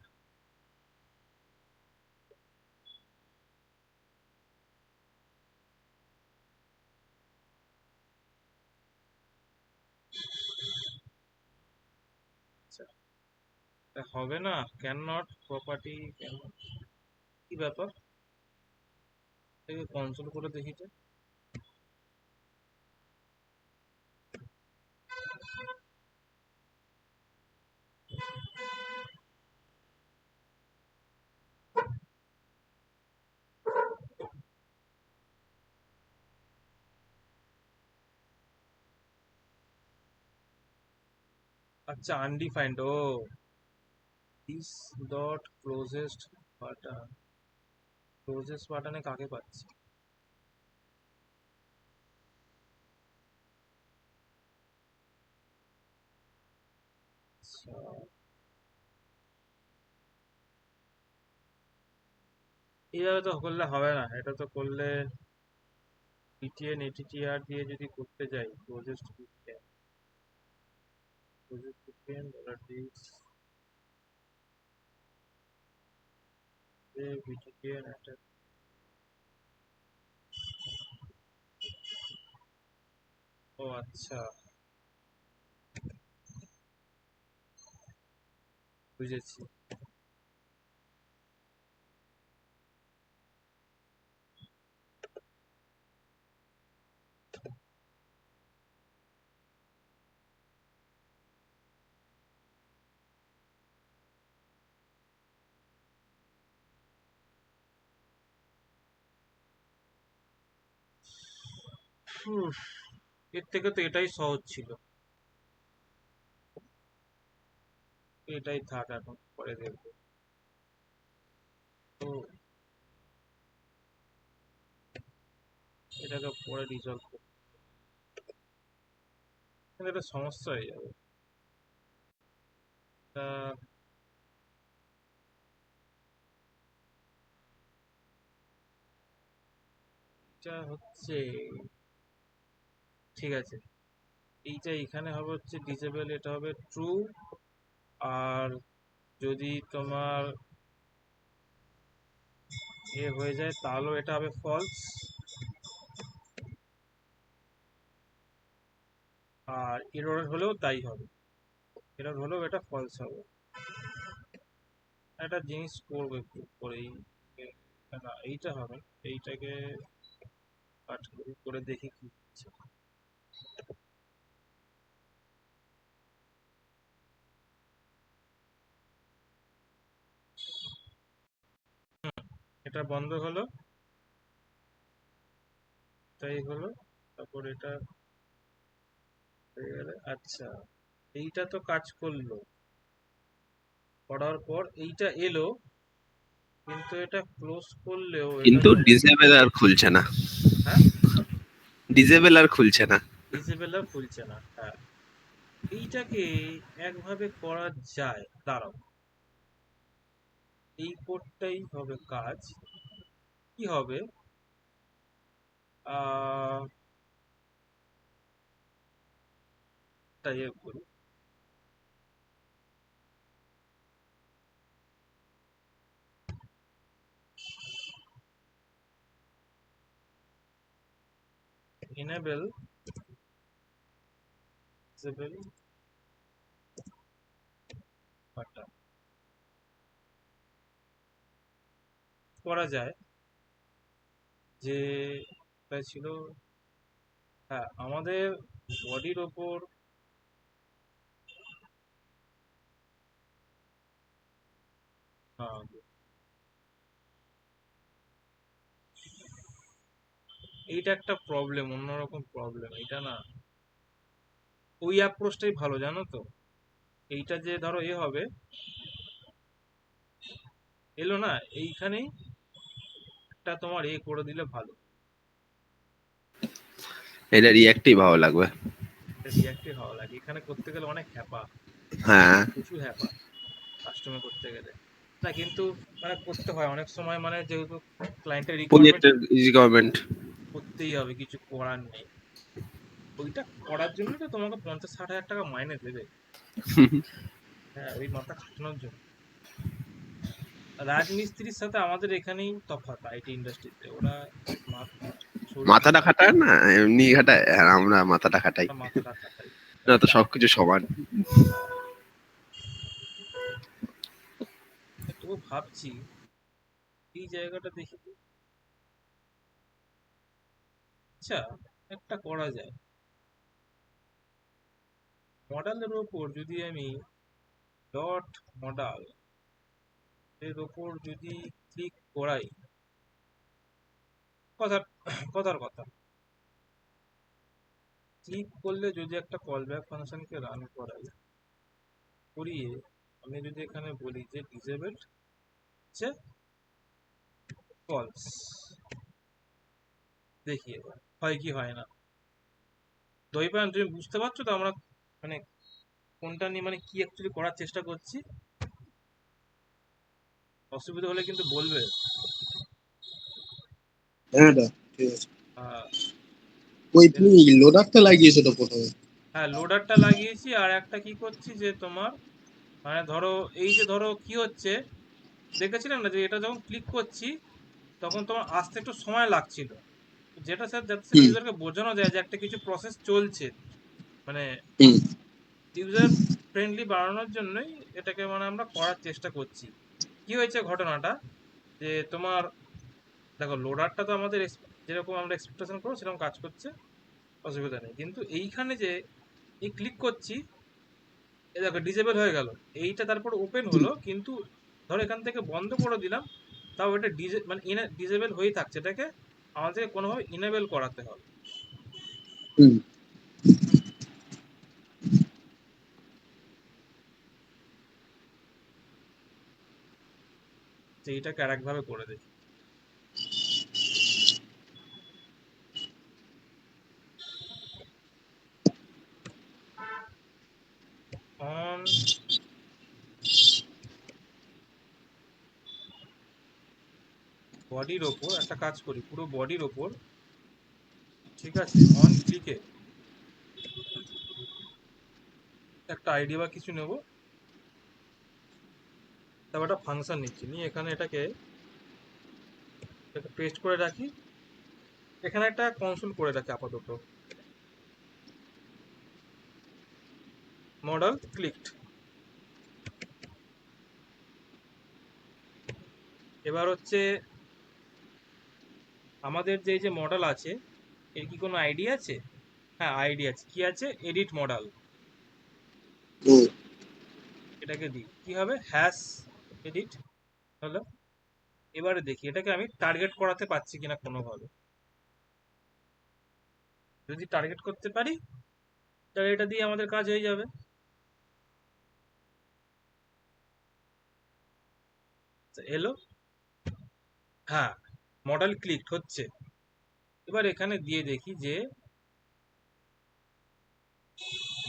আচ্ছা, তা হবে না, ক্যান নট প্রপার্টি, ক্যান, কি ব্যাপার, এটাকে কনসোল করে দেখি তো। আচ্ছা, আনডিফাইন্ড, ও this dot closest button, closest বাটনে কাকে পাচ্ছি? আচ্ছা, এইভাবে তো করলে হবে না, এটা তো করলে BTN ATTR দিয়ে যদি করতে যাই, closest BTN, closest BTN dollar this BTN একটা, ও আচ্ছা, বুঝেছি। উফ, এর থেকে তো এটাই সহজ ছিল। এটাই থাক, এখন পরে দেখবো। তো এটাকে পরে রিজলভ করবো, কিন্তু এটা সমস্যা হয়ে যাবে। তা এটা হচ্ছে, ঠিক আছে, এইটা এখানে হবে হচ্ছে ডিসেবল, এটা হবে ট্রু। আর যদি তোমার এ হয়ে যায় তাহলেও এটা হবে ফলস। আর এরর হলেও তাই হবে, এরর হলেও এটা ফলস হবে। একটা জিনিস করবো একটু পরেই, না এইটা হবে না, এইটাকে কাট করি, করে দেখি কি হচ্ছে। এটা বন্ধ হলো, এটাই হলো, তারপর এটা হয়ে গেলে, আচ্ছা, এইটা তো কাজ করলো, করার পর এইটা এলো, কিন্তু এটা ক্লোজ করলেও এটা কিন্তু তো, ডিসেবল আর খুলছে না, হ্যাঁ, ডিসেবল আর খুলছে না। ডিসেবল আর খুলছে না, হ্যাঁ। এইটাকে একভাবে করা যায়, দাঁড়াও, এই কোডটাই হবে কাজ। কি হবে, আহ তাই করি, enable disable বাটন করা যায়, যে এটা ছিল, হ্যাঁ, আমাদের বডির ওপর হ্যাঁ, এইটা একটা প্রবলেম, অন্যরকম প্রবলেম এইটা না। ওই অ্যাপ্রোচটাই ভালো জানো তো। এইটা যে ধরো হবে, এলো না, এইখানেই একটা তোমার করে দিলে ভালো। এটা রিয়াক্টই ভালো লাগবে। রিয়াক্টিভ হওয়া লাগে, এখানে করতে গেলে অনেক হ্যাপা, হ্যাঁ, প্রচুর হ্যাপা কাস্টমার করতে গেলে। না কিন্তু মানে করতে হয় অনেক সময়, মানে যেহেতু ক্লায়েন্টের রিকোয়ারমেন্ট প্রজেক্টের রিকোয়ারমেন্ট। করতেই হবে, কিছু করার নেই। ওইটা করার জন্য তো তোমাকে 50-60 হাজার টাকা মাইনে দেবে। হ্যাঁ, ওই মাথা খাটানোর জন্য। রাজমিস্ত্রির সাথে আমাদের এখানেই তফাৎ আইটি ইন্ডাস্ট্রিতে, ওরা শরীর মাথাটা খাটায়, খাটায় না, এমনি খাটায়, আর আমরা মাথাটা খাটাই। ওরা মাথাটা খাটায়। না তো সবকিছু সমান। হ্যাঁ, তবু ভাবছি এই জায়গাটা দেখি তো। আচ্ছা, একটা করা যায়, মডেলের ওপর যদি আমি ডট মডেল এর ওপর যদি ক্লিক করাই, কথার কথার কথা, ক্লিক করলে যদি একটা কল ব্যাক ফাংশনকে রান করাই, করিয়ে আমি যদি এখানে বলি যে ডিসেবলড হচ্ছে ফলস, দেখি এবার হয় কি হয় না। দইপান তুমি বুঝতে পারছো তো আমরা মানে কোনটা নিয়ে মানে কি অ্যাকচুয়ালি করার চেষ্টা করছি? অসুবিধা হলে কিন্তু বলবে। হ্যাঁ দা, ঠিক আছে। আহ, ওই তুমি লোডারটা লাগিয়েছো তো প্রথমে? হ্যাঁ, লোডারটা লাগিয়েছি, আর একটা কি করছি যে তোমার মানে ধরো এই যে ধরো কি হচ্ছে, দেখেছিলাম না যে এটা যখন ক্লিক করছি তখন তোমার আসতে একটু সময় লাগছিল, যেটা স্যার যাতে হুম ইউজারকে বোঝানো যায় যে একটা কিছু প্রসেস চলছে, মানে হুম ইউজার ফ্রেন্ডলি বানানোর জন্যই এটাকে মানে আমরা করার চেষ্টা করছি। কি হয়েছে ঘটনাটা, যে তোমার দেখো লোডারটা তো আমাদের যেরকম আমরা এক্সপেকটেশন করবো সেরকম কাজ করছে, অসুবিধা নেই। কিন্তু এইখানে যে এই ক্লিক করছি, এই দেখো ডিসেবল হয়ে গেল, এইটা তারপর ওপেন হুম হলো, কিন্তু ধরো এখান থেকে বন্ধ করে দিলাম, তাও এটা মানে ডিসেবল হয়েই থাকছে, এটাকে আমাদেরকে কোনোভাবে ইনেবল করাতে হবে। হুম। তো এইটাকে আর একভাবে করে দেখি। অন বডির ওপর একটা কাজ করি, পুরো বডির ওপর, ঠিক আছে, অন ক্লিকে একটা আইডি বা কিছু নেব, তারপর একটা ফাংশন নিচ্ছি, নিয়ে এখানে এটাকে পেস্ট করে রাখি, এখানে একটা কনসোল করে রাখি আপাতত, মডেল ক্লিকড। এবার হচ্ছে আমাদের যে যে মডেল আছে এর কি কোনো আইডি আছে? হ্যাঁ, আইডি আছে, কি আছে, এডিট মডেল, হুম। এটাকে দিই, কি হবে, হ্যাশ এডিট হলো। এবারে দেখি এটাকে আমি টার্গেট করাতে পারছি কিনা কোনোভাবে। যদি টার্গেট করতে পারি তাহলে এটা দিয়ে আমাদের কাজ হয়ে যাবে। তো এলো, হ্যাঁ, মডেল ক্লিক হচ্ছে। এবার এখানে দিয়ে দেখি যে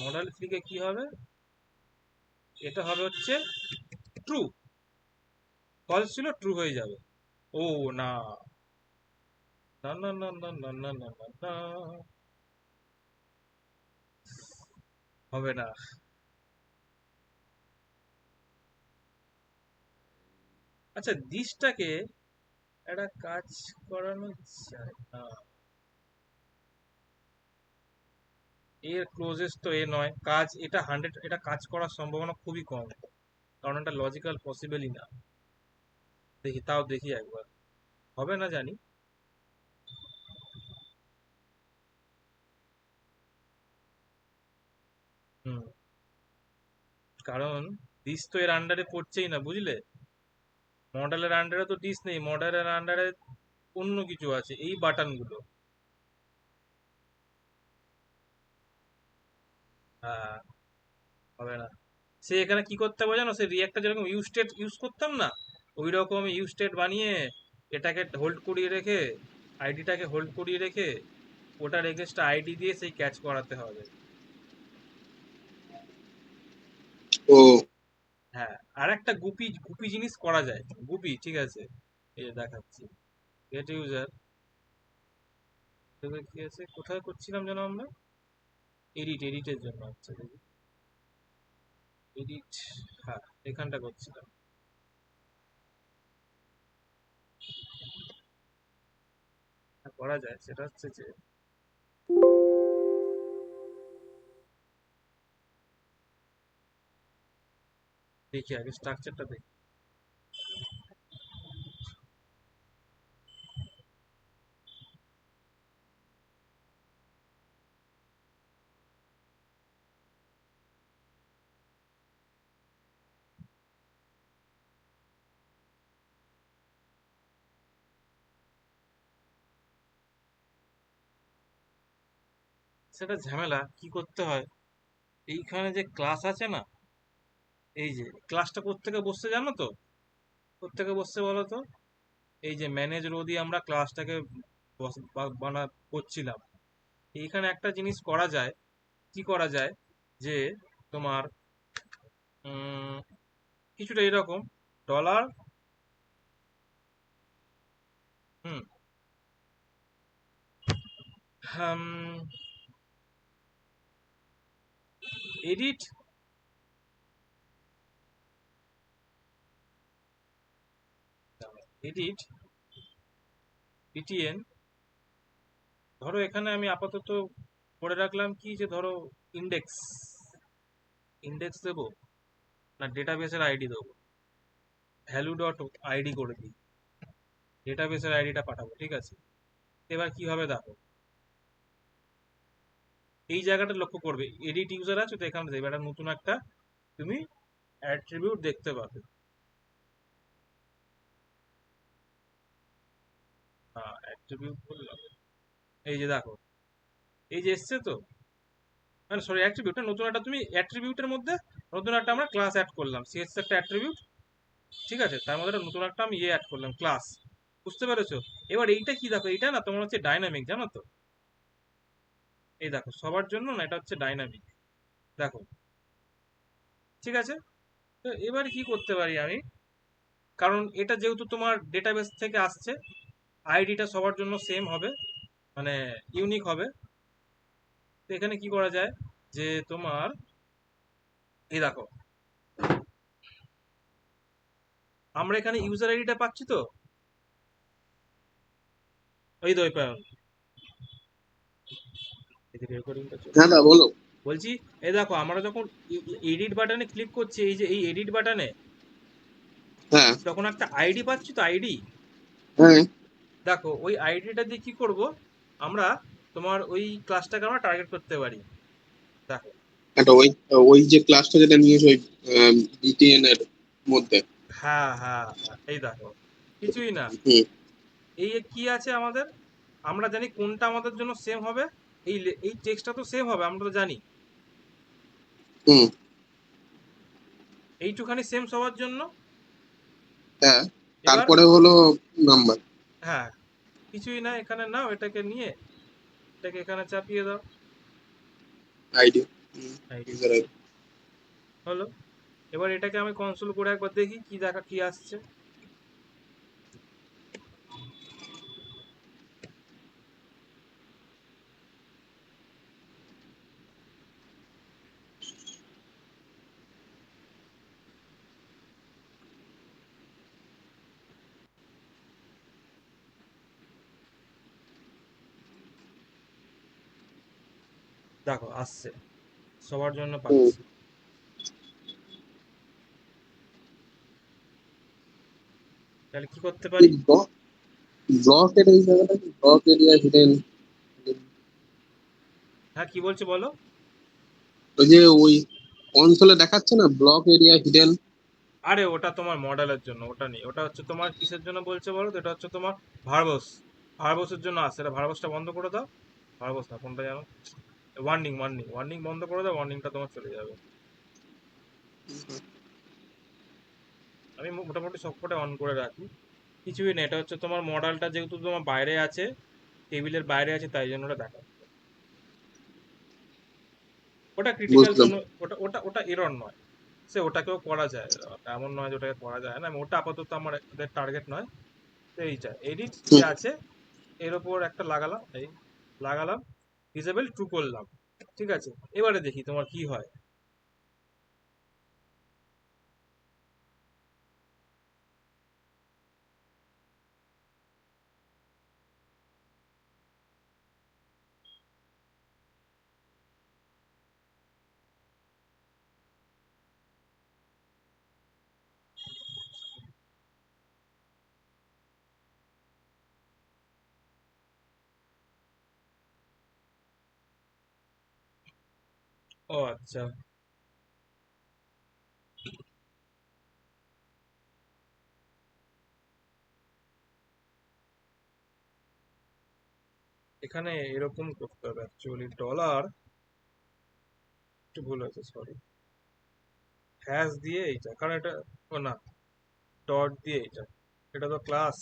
মডেল ক্লিকে কি হবে, এটা হবে হচ্ছে ট্রু, ফলস ছিল ট্রু হয়ে যাবে। ও না, না না না না না না না না না, হবে না। আচ্ছা, দিসটাকে একটা কাজ করানো যায় না, এর ক্লোজেস্ট তো এ নয়, কাজ এটা 100, এটা কাজ করার সম্ভাবনা খুবই কম, কারণ এটা লজিক্যাল পসিবলই না। দেখি, তাও দেখি একবার, হবে না জানি। হুম, কারণ দিস তো এর আন্ডারে পড়ছেই না, বুঝলে। মডেলের আন্ডারে তো ডিস নেই, মডেলের আন্ডারে অন্য কিছু আছে, এই বাটনগুলো। হ্যাঁ, হবে না। সে এখানে কি করতে হবে জানো, সে রিয়াক্টটা যেরকম ইউজ স্টেট ইউজ করতাম না, ওই রকম ইউজ স্টেট বানিয়ে এটাকে হোল্ড করিয়ে রেখে, আইডিটাকে হোল্ড করিয়ে রেখে ওটার এগেনস্ট আইডি দিয়ে সেই ক্যাচ করাতে হবে। ও হ্যাঁ, আর একটা গুপি গুপি জিনিস করা যায়, গুপি, ঠিক আছে, এই যে দেখাচ্ছি। গেট ইউজার, কি আছে, কোথায় করছিলাম যেন আমরা, এডিটের জন্য, আচ্ছা এডিট, হ্যাঁ এখানটা করছিলাম। করা যায়, সেটা হচ্ছে যে দেখি আগে স্ট্রাকচারটা দেখি। সেটা ঝামেলা, কি করতে হয়, এইখানে যে ক্লাস আছে না, এই যে ক্লাসটা কোত্থেকে বসছে জানো তো, কোত্থেকে বসছে বলো তো, এই যে ম্যানেজ রো দিয়ে আমরা ক্লাসটাকে করছিলাম। এইখানে একটা জিনিস করা যায়, কি করা যায়, যে তোমার কিছুটা এরকম ডলার, হুম, এডিট, এডিট পিটিএন, ধরো এখানে আমি আপাতত করে রাখলাম কি, যে ধরো ইন্ডেক্স, ইন্ডেক্স দেবো না ডেটাবেসের আইডি দেবো, ভ্যালু ডট আইডি করে দিই, ডেটাবেসের আইডিটা পাঠাবো, ঠিক আছে। এবার কি হবে দেখো, এই জায়গাটা লক্ষ্য করবে, এডিট ইউজার আছে তো, এখানে দেবে একটা নতুন একটা তুমি অ্যাট্রিবিউট দেখতে পাবে। হ্যাঁ, অ্যাট্রিবিউট বললাম, এই যে দেখো, এই যে এসছে তো, মানে সরি অ্যাট্রিবিউট, নতুন একটা তুমি অ্যাট্রিবিউটের মধ্যে নতুন একটা আমরা ক্লাস অ্যাড করলাম, সিএস একটা অ্যাট্রিবিউট, ঠিক আছে, তার মধ্যে একটা নতুন একটা আমি অ্যাড করলাম ক্লাস, বুঝতে পেরেছো। এবার এইটা কি দেখো, এইটা না তোমার হচ্ছে ডাইনামিক, জানো তো, এই দেখো সবার জন্য না, এটা হচ্ছে ডাইনামিক, দেখো, ঠিক আছে। তো এবার কি করতে পারি আমি, কারণ এটা যেহেতু তোমার ডেটাবেস থেকে আসছে, আইডিটা সবার জন্য সেম হবে, মানে ইউনিক হবে। তো এখানে কি করা যায়, যে তোমার এই দেখো, আমরা এখানে ইউজার আইডিটা পাচ্ছি তো, ওই দৈপায়ন, এদিকে রেকর্ডিংটা চলছে, হ্যাঁ দা বলো। বলছি, এই দেখো আমরা যখন এডিট বাটনে ক্লিক করছি, এই যে এই এডিট বাটনে, হ্যাঁ তখন একটা আইডি পাচ্ছি তো, আইডি, হ্যাঁ, দেখো ওই আইডিটা দিয়ে কি করব, আমরা তোমার ওই ক্লাসটাকে আমরা টার্গেট করতে পারি, দেখো। একটা ওই ওই যে ক্লাসটা যেটা নিয়েছো ওই বিটিএন এর মধ্যে। হ্যাঁ হ্যাঁ হ্যাঁ, এই দেখো, কিছুই না, হুম এই কি আছে আমাদের, আমরা জানি কোনটা আমাদের জন্য সেম হবে, এই এই টেক্সটটা তো সেম হবে, আমরা তো জানি, হুম, এইটুখানি সেম সবার জন্য। হ্যাঁ, এবার তারপরে হলো নাম্বার হ্যাঁ, কিছুই না, এখানে নাও এটাকে নিয়ে, এটাকে এখানে চাপিয়ে দাও, আইডি, আইডি ইউজার আইডি। হলো। এবার এটাকে আমি কনসোল করে একবার দেখি কি দেখা কি আসছে। দেখো আসছে, সবার জন্য হুম, পাচ্ছি। তাহলে কি করতে পারি, এই ব্লকের এই জায়গাটা কি, ব্লক এরিয়া হিডেন? হ্যাঁ কি বলছো বলো। ওই যে ওই কনসোলে দেখাচ্ছে না ব্লক এরিয়া হিডেন? আরে ওটা তোমার মডেলের জন্য, ওটা নেই। ওটা হচ্ছে তোমার কিসের জন্য বলছে বলো তো? এটা হচ্ছে তোমার ভার্বস, ভার্বসের জন্য আসছে। এটা ভার্বসটা বন্ধ করে দাও। ভার্বস না, কোনটা জানো? ওয়ার্নিং, ওয়ার্নিং, ওয়ার্নিং বন্ধ করে দাও, ওয়ার্নিংটা তোমার চলে যাবে। আমি মোটামুটি সবকটা অন করে রাখি। কিছুই না, এটা হচ্ছে তোমার মডেলটা যেহেতু তোমার বাইরে আছে, টেবিলের বাইরে আছে, তাই জন্য ওটা দেখা। ওটা ক্রিটিক্যাল বুঝলাম। কোনো, ওটা ওটা ওটা এরর নয়। সে ওটাকেও করা যায়, এমন নয় যে ওটাকে করা যায় না। ওটা আপাতত আমাদের টার্গেট নয়। তো এইটা এডিট যে হুম। আছে, এর ওপর একটা লাগালাম, এই লাগালাম, ডিসেবল ট্রু করলাম। ঠিক আছে, এবারে দেখি তোমার কি হয়। ও আচ্ছা, এখানে এরকম করতে হবে অ্যাকচুয়ালি। ডলার, একটু ভুল হয়েছে, সরি। হ্যাশ দিয়ে এইটা, কারণ এটা, ও না, ডট দিয়ে এইটা, এটা তো ক্লাস।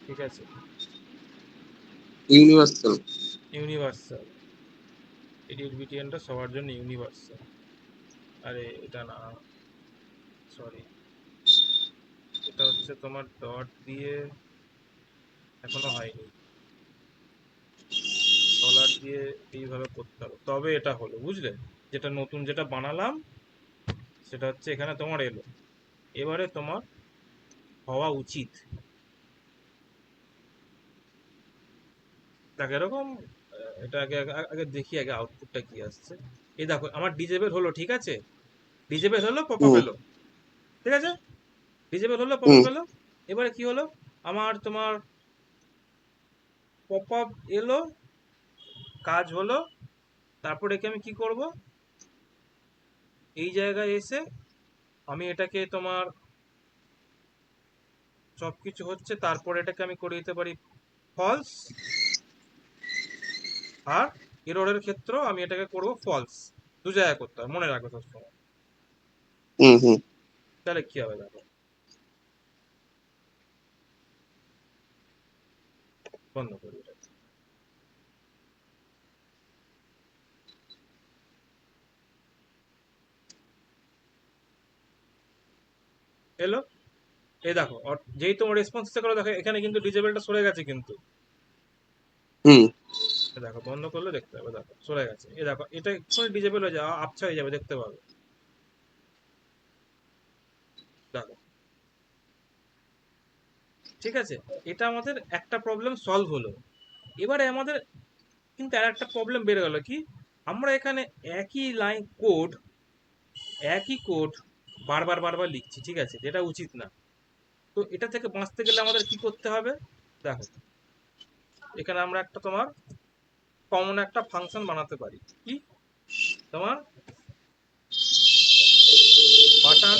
ঠিক আছে, ইউনিভার্সাল। ইউনিভার্সাল। এডিট বিটিএনটা সবার জন্য ইউনিভার্সাল। আরে এটা না, সরি, এটা হচ্ছে তোমার ডট দিয়ে, এখনো হয়নি। ডলার দিয়ে এইভাবে করতে হবে, তবে এটা হলো, বুঝলে? যেটা নতুন যেটা বানালাম, সেটা হচ্ছে এখানে তোমার এলো। এবারে তোমার হওয়া উচিত, দেখ এরকম। এটা আগে আগে আগে দেখি আগে আউটপুটটা কি আসছে। এই দেখো আমার ডিজেবল হলো, ঠিক আছে, ডিজেবল হলো, পপ আপ হুম। এলো। ঠিক আছে, ডিজেবল হলো, পপ হুম। আপ এলো। এবারে কি হলো, আমার তোমার পপ আপ এলো, কাজ হলো। তারপর একে আমি কি করব, এই জায়গায় এসে আমি এটাকে তোমার সবকিছু হচ্ছে, তারপর এটাকে আমি করে দিতে পারি ফলস। আর এররের ক্ষেত্রেও আমি এটাকে করব ফলস। দু জায়গায় করতে হবে, মনে রাখবে সবসময়। হুম। হুম। তাহলে কি হবে দেখো, বন্ধ করি এটা। এলো, এই দেখো, যেই তোমার রেসপন্স করো, দেখো এখানে কিন্তু ডিজেবলটা সরে গেছে কিন্তু। হুম। এই দেখো বন্ধ করলে দেখতে পাবে, দেখো সরে গেছে। এই দেখো এটা এক্ষুনি ডিজেবল হয়ে যাবে, আবছা হয়ে যাবে, দেখতে পাবে। দেখো, ঠিক আছে, এটা আমাদের একটা প্রবলেম সলভ হলো। এবারে আমাদের কিন্তু আর একটা প্রবলেম বেড়ে গেল, কি? আমরা এখানে একই লাইন কোড, একই কোড বারবার বারবার লিখছি, ঠিক আছে, যেটা উচিত না। তো এটা থেকে বাঁচতে গেলে আমাদের কি করতে হবে? দেখো, এখানে আমরা একটা তোমার কমন একটা ফাংশন বানাতে পারি। কি? তোমার button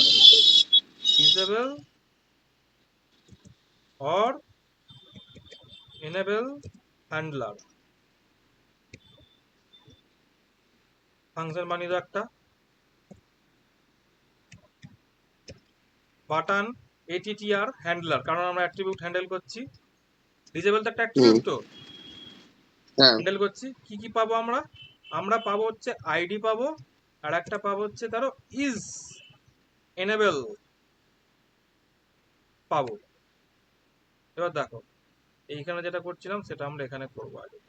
disable or enable handler function বানিয়ে দাও একটা। বাটন এটিটিআর হ্যান্ডলার, কারণ আমরা অ্যাট্রিবিউট হ্যান্ডেল করছি। ডিসেবল তো একটা হুম। অ্যাট্রিবিউট, তো হ্যাঁ। হ্যান্ডেল করছি। কি কি পাবো আমরা? আমরা পাবো হচ্ছে আইডি পাবো, আর একটা পাবো হচ্ছে তারও ইজ এনেবল পাবো। এবার দেখো, এইখানে যেটা করছিলাম সেটা আমরা এখানে করবো আগে।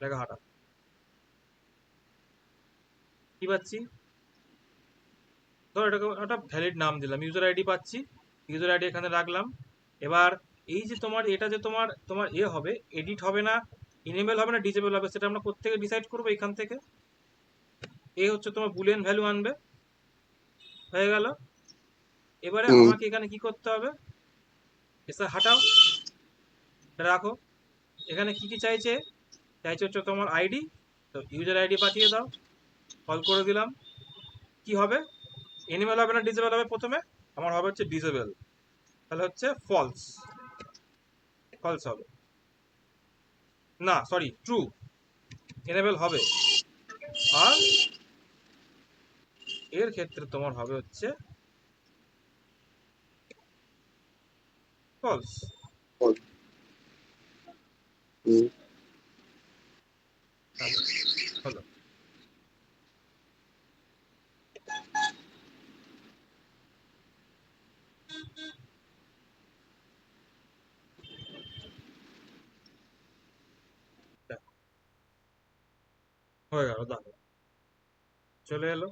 দেখো হাঁটা, কি পাচ্ছি? ধরো এটাকে একটা ভ্যালিড নাম দিলাম, ইউজার আইডি পাচ্ছি। ইউজার আইডি এখানে রাখলাম। এবার এই যে তোমার এটা যে তোমার তোমার হবে, এডিট হবে না, ইনেবল হবে না, ডিসেবল হবে, সেটা আমরা কোত্থেকে ডিসাইড করবো? এখান থেকে। হচ্ছে তোমার বুলিয়ান ভ্যালু আনবে। হয়ে গেল। এবারে হুম। আমাকে এখানে কি করতে হবে? এসে হাঁটাও, রাখো। এখানে কি কি চাইছে? চাইছে হচ্ছে তোমার আইডি, তো ইউজার আইডি পাঠিয়ে দাও। কল করে দিলাম, কি হবে? এনিমেল হবে না ডিসেবল হবে? প্রথমে আমার হবে হচ্ছে ডিসেবল, তাহলে হচ্ছে ফলস, ফলস হবে না, সরি ট্রু, এনেবল হবে। আর এর ক্ষেত্রে তোমার হবে হচ্ছে ফলস। হুম। হলো। দেখো, হয়ে গেল, দেখো চলে এলো।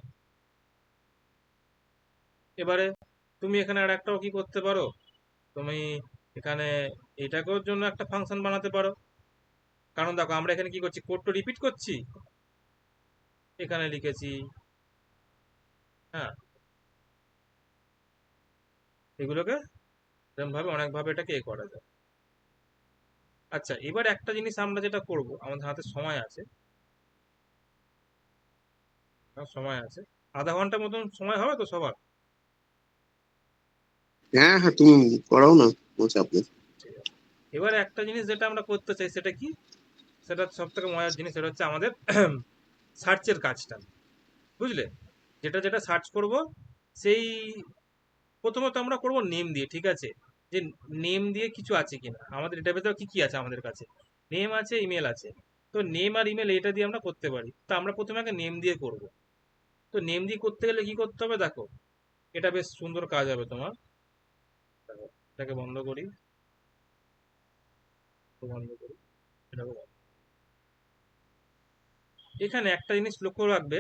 এবারে তুমি এখানে আর একটাও কি করতে পারো, তুমি এখানে এটাকেও জন্য একটা ফাংশন বানাতে পারো। কারণ দেখো আমরা এখানে কি করছি, কোডটা রিপিট করছি, এখানে লিখেছি, হ্যাঁ, এগুলোকে এরকম ভাবে অনেক ভাবে এটাকে করা যায়। আচ্ছা, এবার একটা জিনিস আমরা যেটা করব, আমাদের হাতে সময় আছে, সময় আছে, আধা ঘন্টার মতন সময় হবে তো সবার? হ্যাঁ হ্যাঁ, তুমি করাও না, কোনো চাপ নেই। ঠিক আছে। এবারে একটা জিনিস যেটা আমরা করতে চাই সেটা কি, সেটা সব থেকে মজার জিনিস, সেটা হচ্ছে আমাদের সার্চের কাজটা, বুঝলে? যেটা যেটা সার্চ করব, সেই প্রথমত আমরা করব নেম দিয়ে, ঠিক আছে? যে নেম দিয়ে কিছু আছে কিনা আমাদের ডেটাবেসে, কি কি আছে আমাদের কাছে, নেম আছে, ইমেল আছে। তো নেম আর ইমেল এটা দিয়ে আমরা করতে পারি, তো আমরা প্রথমে আগে নেম দিয়ে করব। তো নেম দিয়ে করতে গেলে কি করতে হবে দেখো, এটা বেশ সুন্দর কাজ হবে তোমার। দেখো, এটাকে বন্ধ করি, বন্ধ করি, এটাকে বন্ধ। এখানে একটা জিনিস লক্ষ্য রাখবে,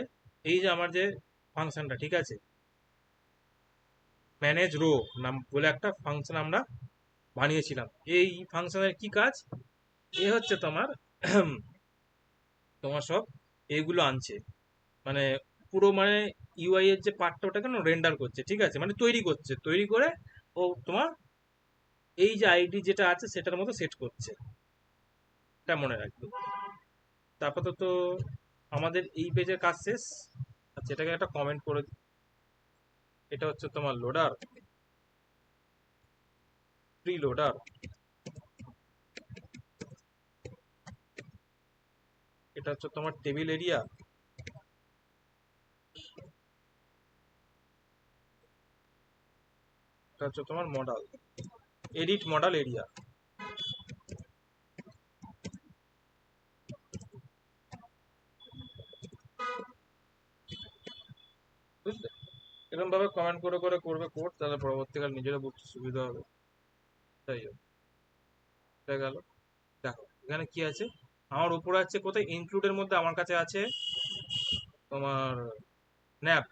এই যে আমার যে ফাংশনটা, ঠিক আছে, ম্যানেজ রো নাম বলে একটা ফাংশন আমরা বানিয়েছিলাম। এই ফাংশনের কি কাজ, এ হচ্ছে তোমার তোমার সব এইগুলো আনছে, মানে পুরো মানে ইউআই এর যে পার্টটা ওটাকে না রেন্ডার করছে, ঠিক আছে, মানে তৈরি করছে, তৈরি করে ও তোমার এই যে আইডি যেটা আছে সেটার মতো সেট করছে, এটা মনে রাখবে। তারপর তো আমাদের এই পেজের কাজ শেষ। আচ্ছা, এটাকে একটা কমেন্ট করে দিই। এটা হচ্ছে তোমার লোডার, প্রি লোডার, এটা হচ্ছে তোমার টেবিল এরিয়া, এটা হচ্ছে তোমার মডেল, এডিট মডেল এরিয়া। বুঝলে? এরকম ভাবে কমেন্ট করে করে করবে কোড, তাহলে পরবর্তীকালে নিজেরও বুঝতে সুবিধা হবে। তাই হোক, এটা গেল। দেখো এখানে কি আছে, আমার উপরে আছে কোথায়, ইনক্লুডের মধ্যে আমার কাছে আছে তোমার ন্যাপ,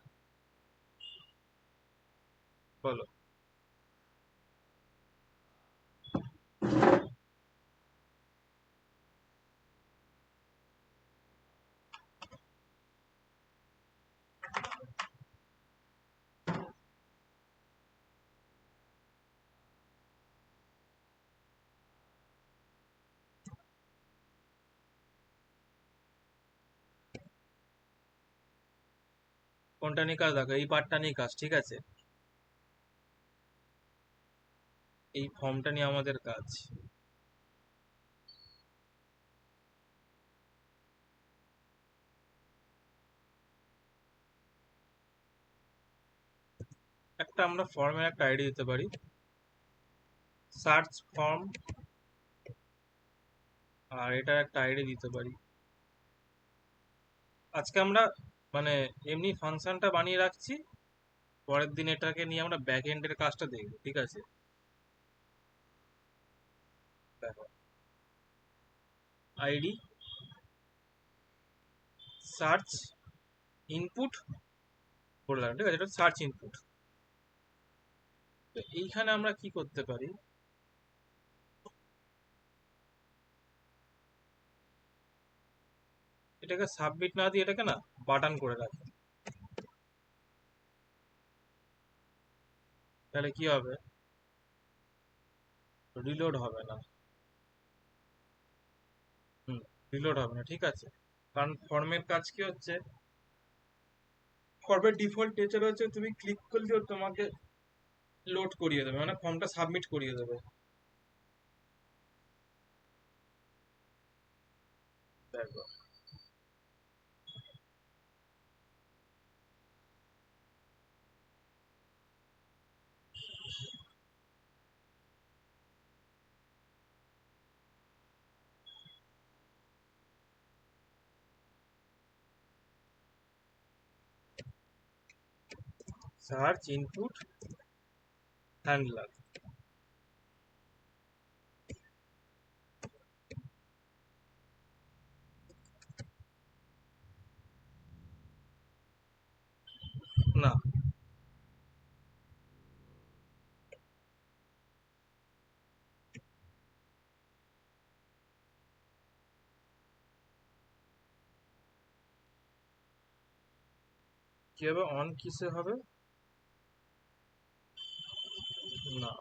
বলো। কোনটা নিয়ে কাজ, দেখো এই পার্টটা নিয়ে কাজ, ঠিক আছে, এই ফর্মটা নিয়ে আমাদের কাজ। একটা আমরা ফর্মের একটা আইডি দিতে পারি, সার্চ ফর্ম, আর এটার একটা আইডি দিতে পারি। আজকে আমরা মানে এমনি ফাংশনটা বানিয়ে রাখছি, পরের দিন এটাকে নিয়ে আমরা ব্যাক এন্ডের কাজটা দেখবো, ঠিক আছে? দেখো, আইডি, সার্চ ইনপুট বললাম, ঠিক আছে, এটা সার্চ ইনপুট। তো এইখানে আমরা কি করতে পারি, এটাকে সাবমিট না দিয়ে এটাকে না বাটন করে রাখি, তাহলে কি হবে, রিলোড হবে না। হুম, রিলোড হবে না, ঠিক আছে, কারণ ফর্মের কাজ কি হচ্ছে, ফর্মের ডিফল্ট নেচার হচ্ছে তুমি ক্লিক করলেও তোমাকে লোড করিয়ে দেবে, মানে ফর্মটা সাবমিট করিয়ে দেবে। দেখো সার্চ ইনপুট হ্যান্ডলার। না, কি হবে? অন কিসে হবে? না,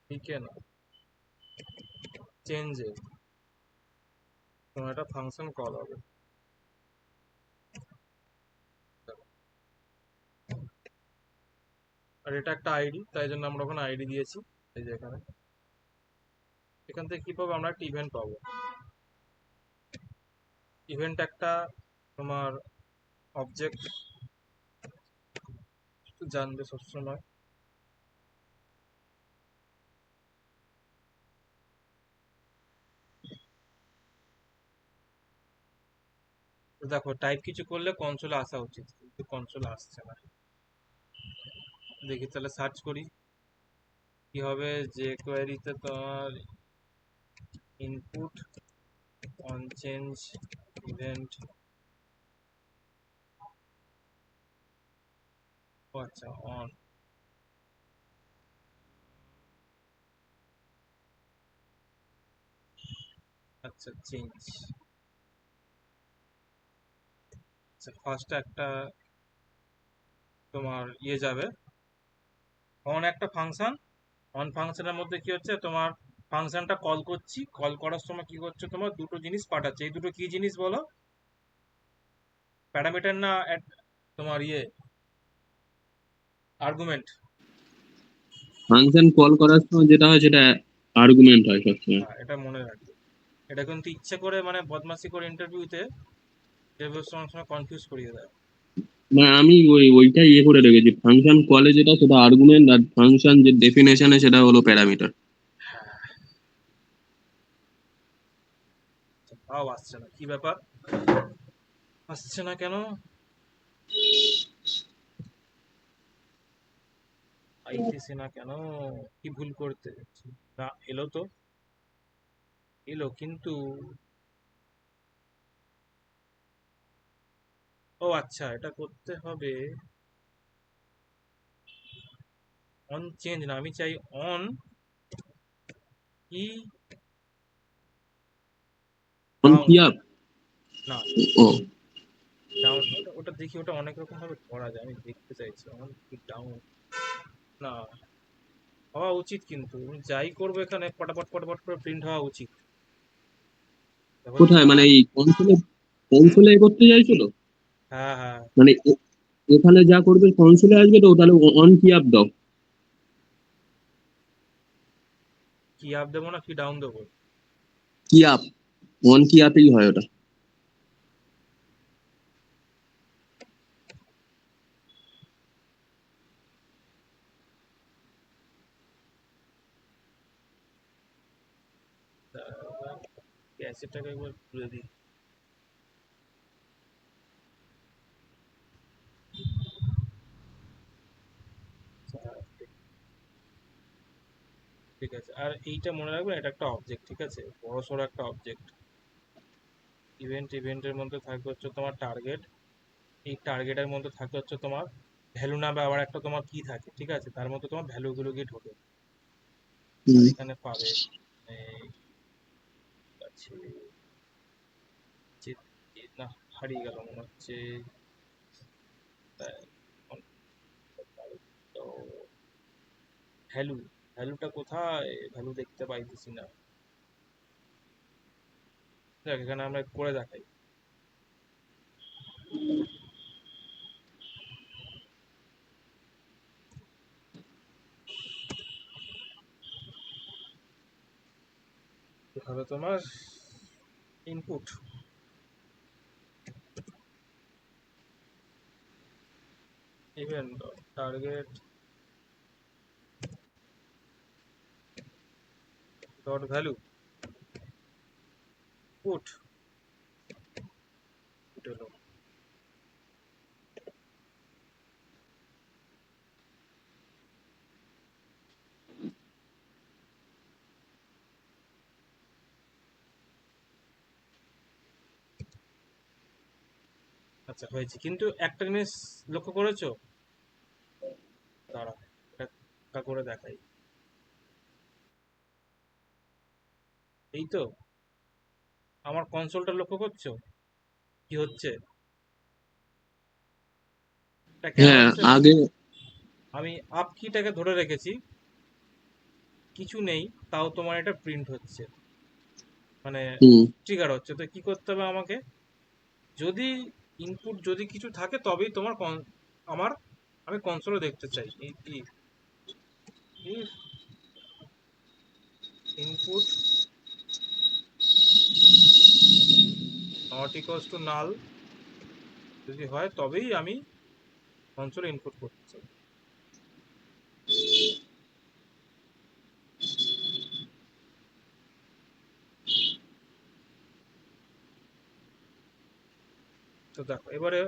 ঠিকই না, চেঞ্জে তোমার একটা ফাংশন কল হবে। আর এটা একটা আইডি, তাই জন্য আমরা ওখানে আইডি দিয়েছি। এই যে এখানে, এখান থেকে কি পাবো? আমরা একটা ইভেন্ট পাবো। ইভেন্ট একটা তোমার অবজেক্ট জানবে সবসময়। তো দেখো, টাইপ কিছু করলে কনসোলে আসা উচিত, কিন্তু কনসোলে আসছে না। দেখি তাহলে সার্চ করি কি হবে। যে কোয়েরিতে তোমার ইনপুট অন চেঞ্জ ইভেন্ট, আচ্ছা অন, আচ্ছা চেঞ্জ, আচ্ছা ফার্স্ট একটা তোমার ইয়ে যাবে। অন একটা ফাংশন, অন ফাংশনের মধ্যে কি হচ্ছে, তোমার ফাংশনটা কল করছি, কল করার সময় কি করছে, তোমার দুটো জিনিস পাঠাচ্ছে। এই দুটো কি জিনিস বলো? প্যারামিটার না তোমার ইয়ে আর্গুমেন্ট? ফাংশন কল করার সময় যেটা হয় সেটা আর্গুমেন্ট হয় সবসময়। হ্যাঁ, এটা মনে রাখবে। এটা কিন্তু ইচ্ছে করে মানে বদমাশি করে ইন্টারভিউতে সময় সময় কনফিউজ করিয়ে দেয়। মানে আমি ওইটাই ইয়ে করে রেখেছি, ফাংশন কলে যেটা সেটা আর্গুমেন্ট, আর ফাংশন যে ডেফিনেশনে সেটা হলো প্যারামিটার। তাও আসছে না, কি ব্যাপার? আসছে না কেন? আইতেছে না কেন? কি ভুল করতে যাচ্ছি? না, এলো তো, এলো কিন্তু। ও আচ্ছা, এটা করতে হবে অন চেঞ্জ না, আমি চাই অন কি অন ডাউন। কি আপ। না, ও, ডাউন, ওটা ওটা দেখি, ওটা অনেক রকম ভাবে করা যায়, আমি দেখতে চাইছি অন কি ডাউন। না, হওয়া উচিত, কিন্তু আমি যাই করবো এখানে পটাপট পটাপট করে প্রিন্ট হওয়া উচিত। দেখো কোথায় যা। মানে এই কনসোলে, হুম, কনসোলে করতে চাইছিল? হ্যাঁ হ্যাঁ। মানে এখানে যা করবে কনসোলে আসবে তো, তাহলে অন কি আপ দাও। কি আপ দেবো না কি ডাউন দেবো? কি আপ, অন কি আপেই হয় ওটা। ক্যাসেটটাকে একবার খুলে দিই। আচ্ছা, ঠিক আছে। আর এইটা মনে রাখবেন, এটা একটা অবজেক্ট, ঠিক আছে, বড় সড়ো একটা অবজেক্ট। ইভেন্টের মধ্যে থাকবে হচ্ছে তোমার টার্গেট। এই টার্গেটের মধ্যে থাকবে হচ্ছে তোমার ভ্যালু নামে আবার একটা তোমার কি থাকে, ঠিক আছে, তার মধ্যে তোমার ভ্যালুগুলো গিয়ে ঢোকে। আর হুম। এখানে পাবে এই আছে না, হারিয়ে গেল মনে হচ্ছে। তো ভ্যালু, ভ্যালুটা কোথায়? ভ্যালু দেখতে পাইতেছি না। দেখ, এখানে আমরা করে দেখাই। হবে তোমার input event target dot value put হলো। আচ্ছা হয়েছে, কিন্তু একটা জিনিস লক্ষ্য করেছো? দাঁড়া, একটা করে দেখাই। এই তো আমার কনসোলটা লক্ষ্য করছো কি হচ্ছে? এটা কেন হ্যাঁ হচ্ছে? আগে আমি আপ কিটাকে ধরে রেখেছি, কিছু নেই, তাও তোমার এটা প্রিন্ট হচ্ছে, মানে হুম ট্রিগার হচ্ছে। তো কি করতে হবে আমাকে? যদি ইনপুট যদি কিছু থাকে তবেই তোমার আমার আমি কনসোলে দেখতে চাই। if input not equals to null যদি হয় তবেই আমি কনসোলে ইনপুট করতে চাই। তো দেখো এবারে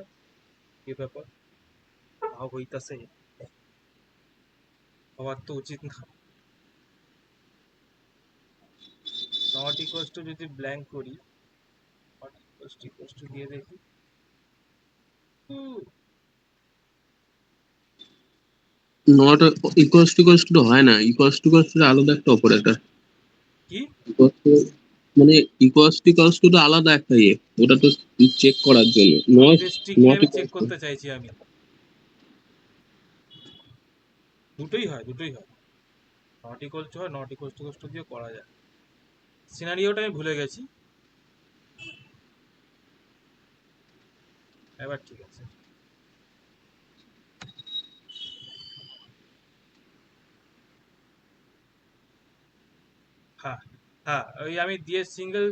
কি ব্যাপার, ভাব হইতাছে, হওয়ার তো উচিত না। নট ইকুয়ালস টু যদি ব্ল্যাঙ্ক করি, নট ইকুয়ালস টু দিয়ে দেখি, নট ইকুয়ালস টু হয় না, ইকুয়ালস টু আলাদা একটা অপারেটর। কি মানে ইকুয়ালস টু আলাদা একটা ইয়ে, ওটা তো চেক করার জন্য। আমি নট তো স্ট্রিক্টলি নট আমি চেক ইকুয়ালস টু করতে চাইছি, আমি দুটোই হয়, দুটোই হয়, নট ইকুয়ালস টু হয়, নট ইকুয়ালস টু দিয়ে করা যায়। সিনারিওটা আমি ভুলে গেছি, এবার ঠিক আছে। হ্যাঁ হ্যাঁ, ওই আমি দিয়ে সিঙ্গেল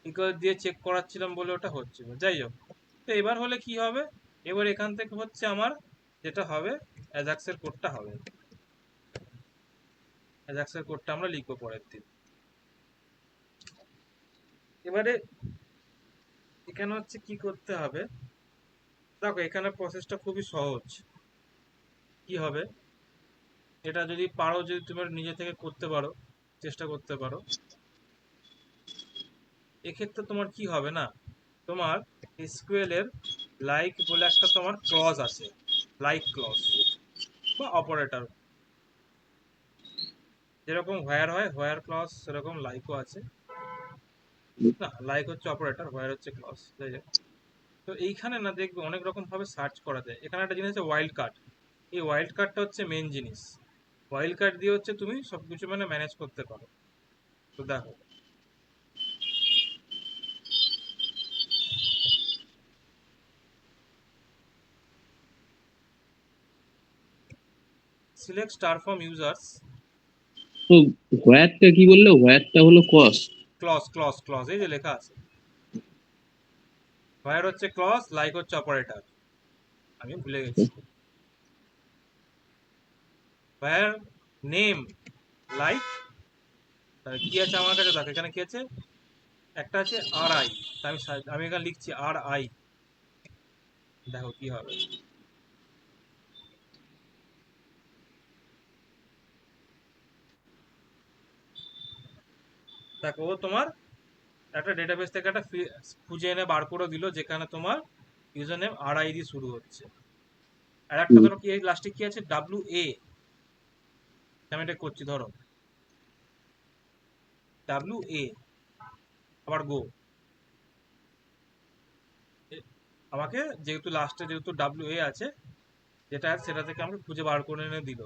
ইকুয়াল দিয়ে চেক করাচ্ছিলাম বলে ওটা হচ্ছিল। যাই হোক, তো এবার হলে কি হবে? এবার এখান থেকে হচ্ছে আমার যেটা হবে, অ্যাজাক্সের কোডটা হবে, অ্যাজাক্সের কোডটা আমরা লিখবো পরের দিন। এবারে এখানে হচ্ছে কি করতে হবে, দেখো এখানে প্রসেসটা খুবই সহজ। কি হবে, এটা যদি পারো, যদি তুমি নিজে থেকে করতে পারো, চেষ্টা করতে পারো, এক্ষেত্রে তোমার কি হবে না, তোমার এসকিউএল এর লাইক বলে একটা তোমার ক্লজ আছে, লাইক ক্লজ বা অপারেটর, যেরকম হোয়ার হয় হোয়ার ক্লজ, সেরকম লাইকও আছে। না, লাইক হচ্ছে অপারেটর, হোয়ার হচ্ছে ক্লজ। যাই হোক, তো এইখানে না দেখবে অনেক রকম ভাবে সার্চ করা যায়। এখানে একটা জিনিস আছে ওয়াইল্ড কার্ড, এই ওয়াইল্ড কার্ডটা হচ্ছে মেন জিনিস। ওয়াইল্ড কার্ড দিয়ে হচ্ছে তুমি সবকিছু মানে ম্যানেজ করতে পারো। তো দেখো, সিলেক্ট স্টার ফ্রম ইউজার্স, তো হোয়ারটা কি বললে? হোয়ারটা হলো কস্ট। ক্লজ এই যে লেখা আছে, হোয়ার হচ্ছে ক্লজ, লাইক হচ্ছে অপারেটর, আমি ভুলে গেছি। হোয়ার নেম লাইক, কি আছে আমার কাছে দেখো, এখানে কি আছে, একটা আছে আর আই, আমি এখানে লিখছি আর আই, দেখো কি হবে। দেখো ও তোমার একটা ডেটাবেস থেকে একটা খুঁজে এনে বার করে দিল, যেখানে তোমার ইউজার নেম আর আই দিয়ে শুরু হচ্ছে। আর একটা ধরো কি লাস্টে কি আছে, ডাব্লিউ এ, আমি এটা করছি, ধরো ডাব্লিউ এ, আবার গো, আমাকে যেহেতু লাস্টে যেহেতু ডাব্লিউ এ আছে, যেটা আছে সেটা থেকে আমাকে খুঁজে বার করে এনে দিল।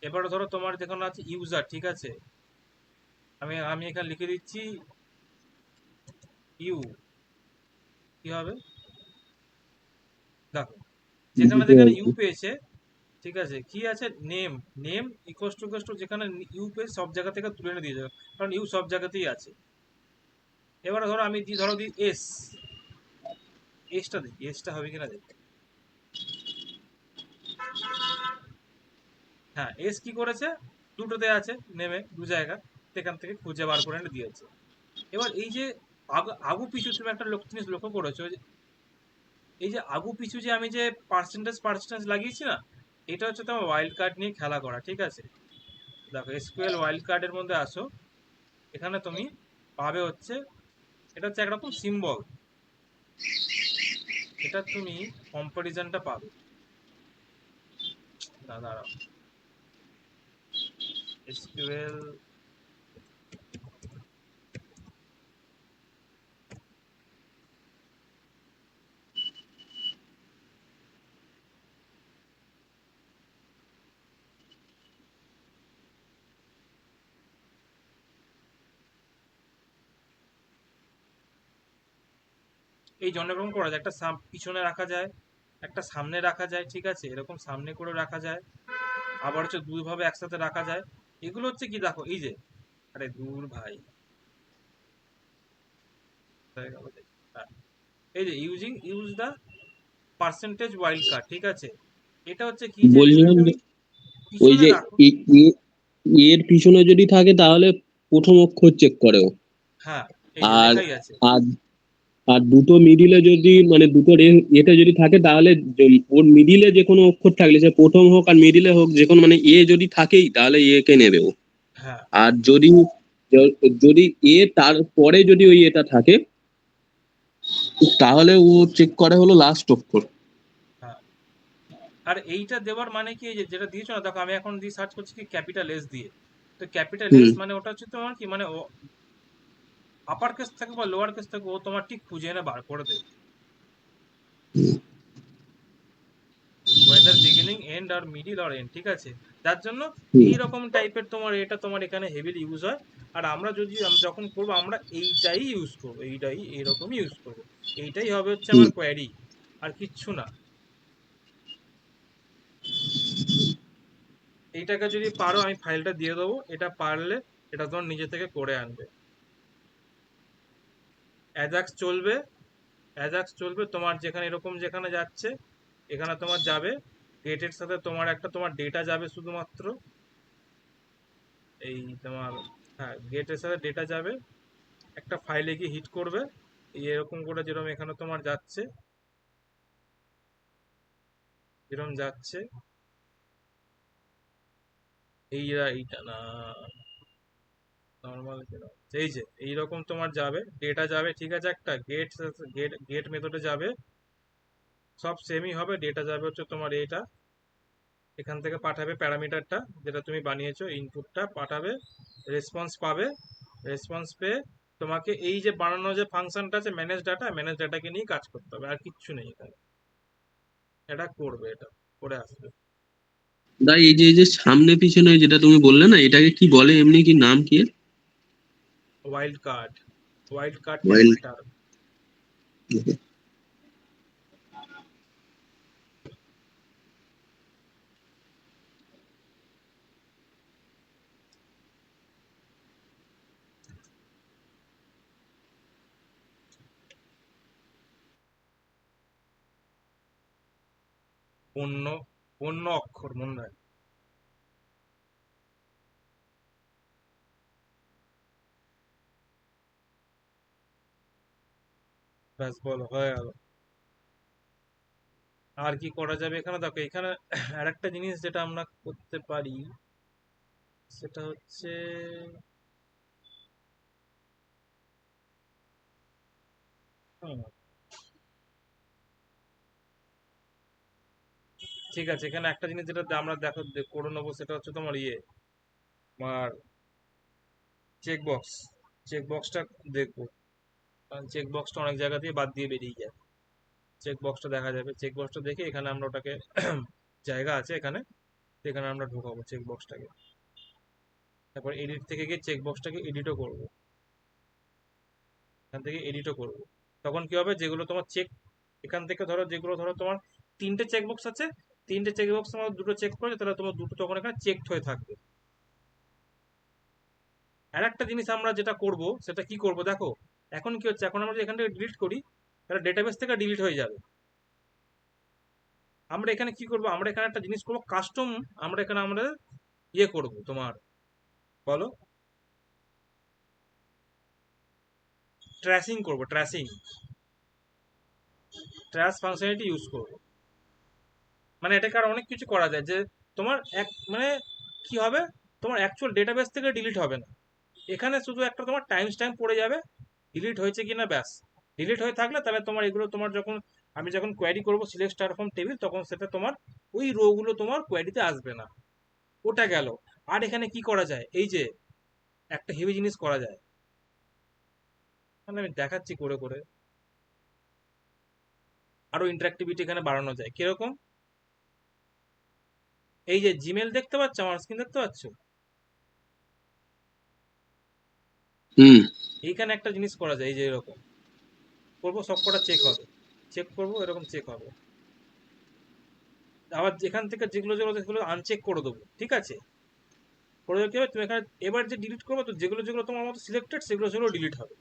এবারে ধরো তোমার যেখানে আছে ইউজার, ঠিক আছে, আমি আমি এখানে লিখে দিচ্ছি ইউ, কি হবে দেখো, যেখানে বুঝতে যেখানে ইউ পারছি। পেয়েছে, ঠিক আছে, কি আছে নেম, নেম ইকোয়াস টু যেখানে ইউ পেয়েছে সব জায়গা থেকে তুলে এনে দিয়ে যাবে, কারণ ইউ সব জায়গাতেই আছে। এবারে ধরো আমি ধরো দিই এসটা দেখি এসটা হবে কিনা দেখি। হ্যাঁ, এস কি করেছে, দুটোতে আছে নেমে দু জায়গা, সেখান থেকে খুঁজে বার করে এনে দিয়েছে। এবার এই যে আগু পিছু তুমি একটা জিনিস লক্ষ্য করেছো যে এই যে আগু পিছু যে আমি যে পার্সেন্টেজ লাগিয়েছি না, এটা হচ্ছে তোমার ওয়াইল্ড কার্ড নিয়ে খেলা করা, ঠিক আছে। দেখো এসকিউএল ওয়াইল্ড কার্ডের মধ্যে আসো, এখানে তুমি পাবে হচ্ছে, এটা হচ্ছে একরকম সিম্বল, এটা তুমি কম্পারিজনটা পাবে। দাঁড়াও, এসকিউএল এই জন্য এরকম করা যায়, একটা পিছনে রাখা যায়, একটা সামনে রাখা যায়, ঠিক আছে, এরকম সামনে করে রাখা যায়, আবার হচ্ছে দুই ভাবে একসাথে রাখা যায়। এগুলো হচ্ছে কি দেখো এই যে, আরে দূর ভাই, হয়ে গেল দেখি। হ্যাঁ, এই যে use the percentage wild card, ঠিক আছে। এটা হচ্ছে কি যে যদি বলছিলাম তুমি যে ওই পিছনে যে রাখো, এর পিছনে যদি থাকে তাহলে প্রথম অক্ষর চেক করে ও। হ্যাঁ এই যে আর লেখাই আছে, আর আর দুটো মিডিলে যদি মানে দুটো এটা যদি থাকে তাহলে ওর মিডিলে যে কোনো অক্ষর থাকলে সে প্রথম হোক আর মিডিলে হোক যে কোনো মানে এ যদি থাকেই তাহলে এ কে নেবে ও। হ্যাঁ আর যদি এ তারপরে যদি ওই এটা থাকে তাহলে ও চেক করে হলো লাস্ট অক্ষর। হ্যাঁ। আর এইটা দেওয়ার মানে কি, এই যে যেটা দিয়েছো না, দেখো আমি এখন দিয়ে সার্চ করছি কি ক্যাপিটাল এস দিয়ে, তো ক্যাপিটাল হুম এস মানে ওটা হচ্ছে তোমার কি মানে আপার কেস থাকে বা লোয়ার কেস থাকে, ও তোমার ঠিক খুঁজে এনে বার করে দেবে, ওয়েদার বিগিনিং এন্ড আর মিডিল আর এন্ড, ঠিক আছে। যার জন্য হুম এইরকম টাইপের তোমার এটা তোমার এখানে হেভিলি ইউজ হয়। আর আমরা যদি যখন করবো আমরা এইটাই ইউজ করবো, এইটাই এইরকমই ইউজ করবো, এইটাই হবে হচ্ছে হুম আমার কোয়ারি, আর কিচ্ছু না। এইটাকে যদি পারো আমি ফাইলটা দিয়ে দেবো, এটা পারলে এটা তোমার নিজে থেকে করে আনবে। অ্যাজাক্স চলবে, অ্যাজাক্স চলবে তোমার যেখানে এরকম যেখানে যাচ্ছে, এখানে তোমার যাবে গেটের সাথে তোমার একটা তোমার ডেটা যাবে শুধুমাত্র, এই তোমার, হ্যাঁ গেটের সাথে ডেটা যাবে, একটা ফাইলে গিয়ে হিট করবে, এই এরকম করে যেরকম এখানে তোমার যাচ্ছে, যেরকম যাচ্ছে, এইটা না নর্মাল, এই যে এইরকম তোমার যাবে ডেটা যাবে, ঠিক আছে, একটা গেট মেথডে যাবে, সব সেমই হবে, ডেটা যাবে হচ্ছে তোমার এটা, এখান থেকে পাঠাবে প্যারামিটারটা যেটা তুমি বানিয়েছো, ইনপুটটা পাঠাবে, রেসপন্স পাবে, রেসপন্স পেয়ে তোমাকে এই যে বানানো যে ফাংশনটা আছে ম্যানেজ ডাটাকে নিয়ে কাজ করতে হবে, আর কিচ্ছু নেই এখানে, এটা করবে, এটা করে আসবে। তাই এই যে সামনে পিছনে যেটা তুমি বললে না এটাকে কি বলে এমনি কি নাম কি এর? Wild card, wild card wild pointer. অন্য অন্য অক্ষর মনে হয়, ব্যাস বলো হয়ে গেল। আর কি করা যাবে এখানে দেখো, এখানে আরেকটা জিনিস যেটা আমরা করতে পারি সেটা হচ্ছে, হুম, ঠিক আছে, এখানে একটা জিনিস যেটা আমরা দেখো করে নেবো সেটা হচ্ছে তোমার তোমার চেক বক্স, চেক বক্সটা দেখবো, কারণ চেক বক্সটা অনেক জায়গা দিয়ে বাদ দিয়ে বেরিয়ে যায়, চেক বক্সটা দেখা যাবে, চেক বক্সটা দেখে এখানে আমরা ওটাকে জায়গা আছে এখানে, এখানে আমরা ঢোকাবো চেক বক্সটাকে, তারপর এডিট থেকে গিয়ে চেক বক্সটাকে এডিটও করবো, এখান থেকে এডিটও করবো। তখন কি হবে, যেগুলো তোমার চেক, এখান থেকে ধরো যেগুলো ধরো তোমার তিনটে চেক বক্স আছে, তিনটে চেক বক্স তোমার দুটো চেক করে, তাহলে তোমার দুটো তখন এখানে চেকড হয়ে থাকবে। আর একটা জিনিস আমরা যেটা করব সেটা কি করব দেখো, এখন কি হচ্ছে, এখন আমরা যদি এখান থেকে ডিলিট করি তাহলে ডেটাবেস থেকে ডিলিট হয়ে যাবে। আমরা এখানে কি করব, আমরা এখানে একটা জিনিস করব কাস্টম, আমরা এখানে আমরা ইয়ে করব তোমার, বলো, ট্র্যাসিং করব, ট্র্যাশ ফাংশনালিটি ইউজ করব। মানে এটাকে আর অনেক কিছু করা যায়, যে তোমার এক মানে কি হবে, তোমার অ্যাকচুয়াল ডেটাবেস থেকে ডিলিট হবে না, এখানে শুধু একটা তোমার টাইম স্ট্যাম্প পড়ে যাবে ডিলিট হয়েছে কিনা, ব্যাস। ডিলিট হয়ে থাকলে তাহলে তোমার এগুলো তোমার যখন আমি যখন কোয়ারি করব সিলেক্ট স্টার ফ্রম টেবিল, তখন সেটা তোমার ওই রো গুলো তোমার কোয়ারিতে আসবে না। ওটা গেল। আর এখানে কি করা যায়, এই যে একটা হেভি জিনিস করা যায়, মানে আমি দেখাচ্ছি করে করে, আরো ইন্টারাক্টিভিটি এখানে বাড়ানো যায়। কিরকম, এই যে জিমেল দেখতে পাচ্ছ, আমার স্ক্রিন দেখতে পাচ্ছ, হুম এইখানে একটা জিনিস করা যায়, এই যে এরকম করবো, সবকটা চেক হবে, চেক করবো, এরকম চেক হবে। আবার যেখান থেকে যেগুলো যেগুলো সেগুলো আনচেক করে দেবো, ঠিক আছে, করে দেবো। কি হবে, তুমি এখানে এবার যে ডিলিট করবো, তো যেগুলো যেগুলো তোমার মতো সিলেক্টেড সেগুলো সেগুলো ডিলিট হবে,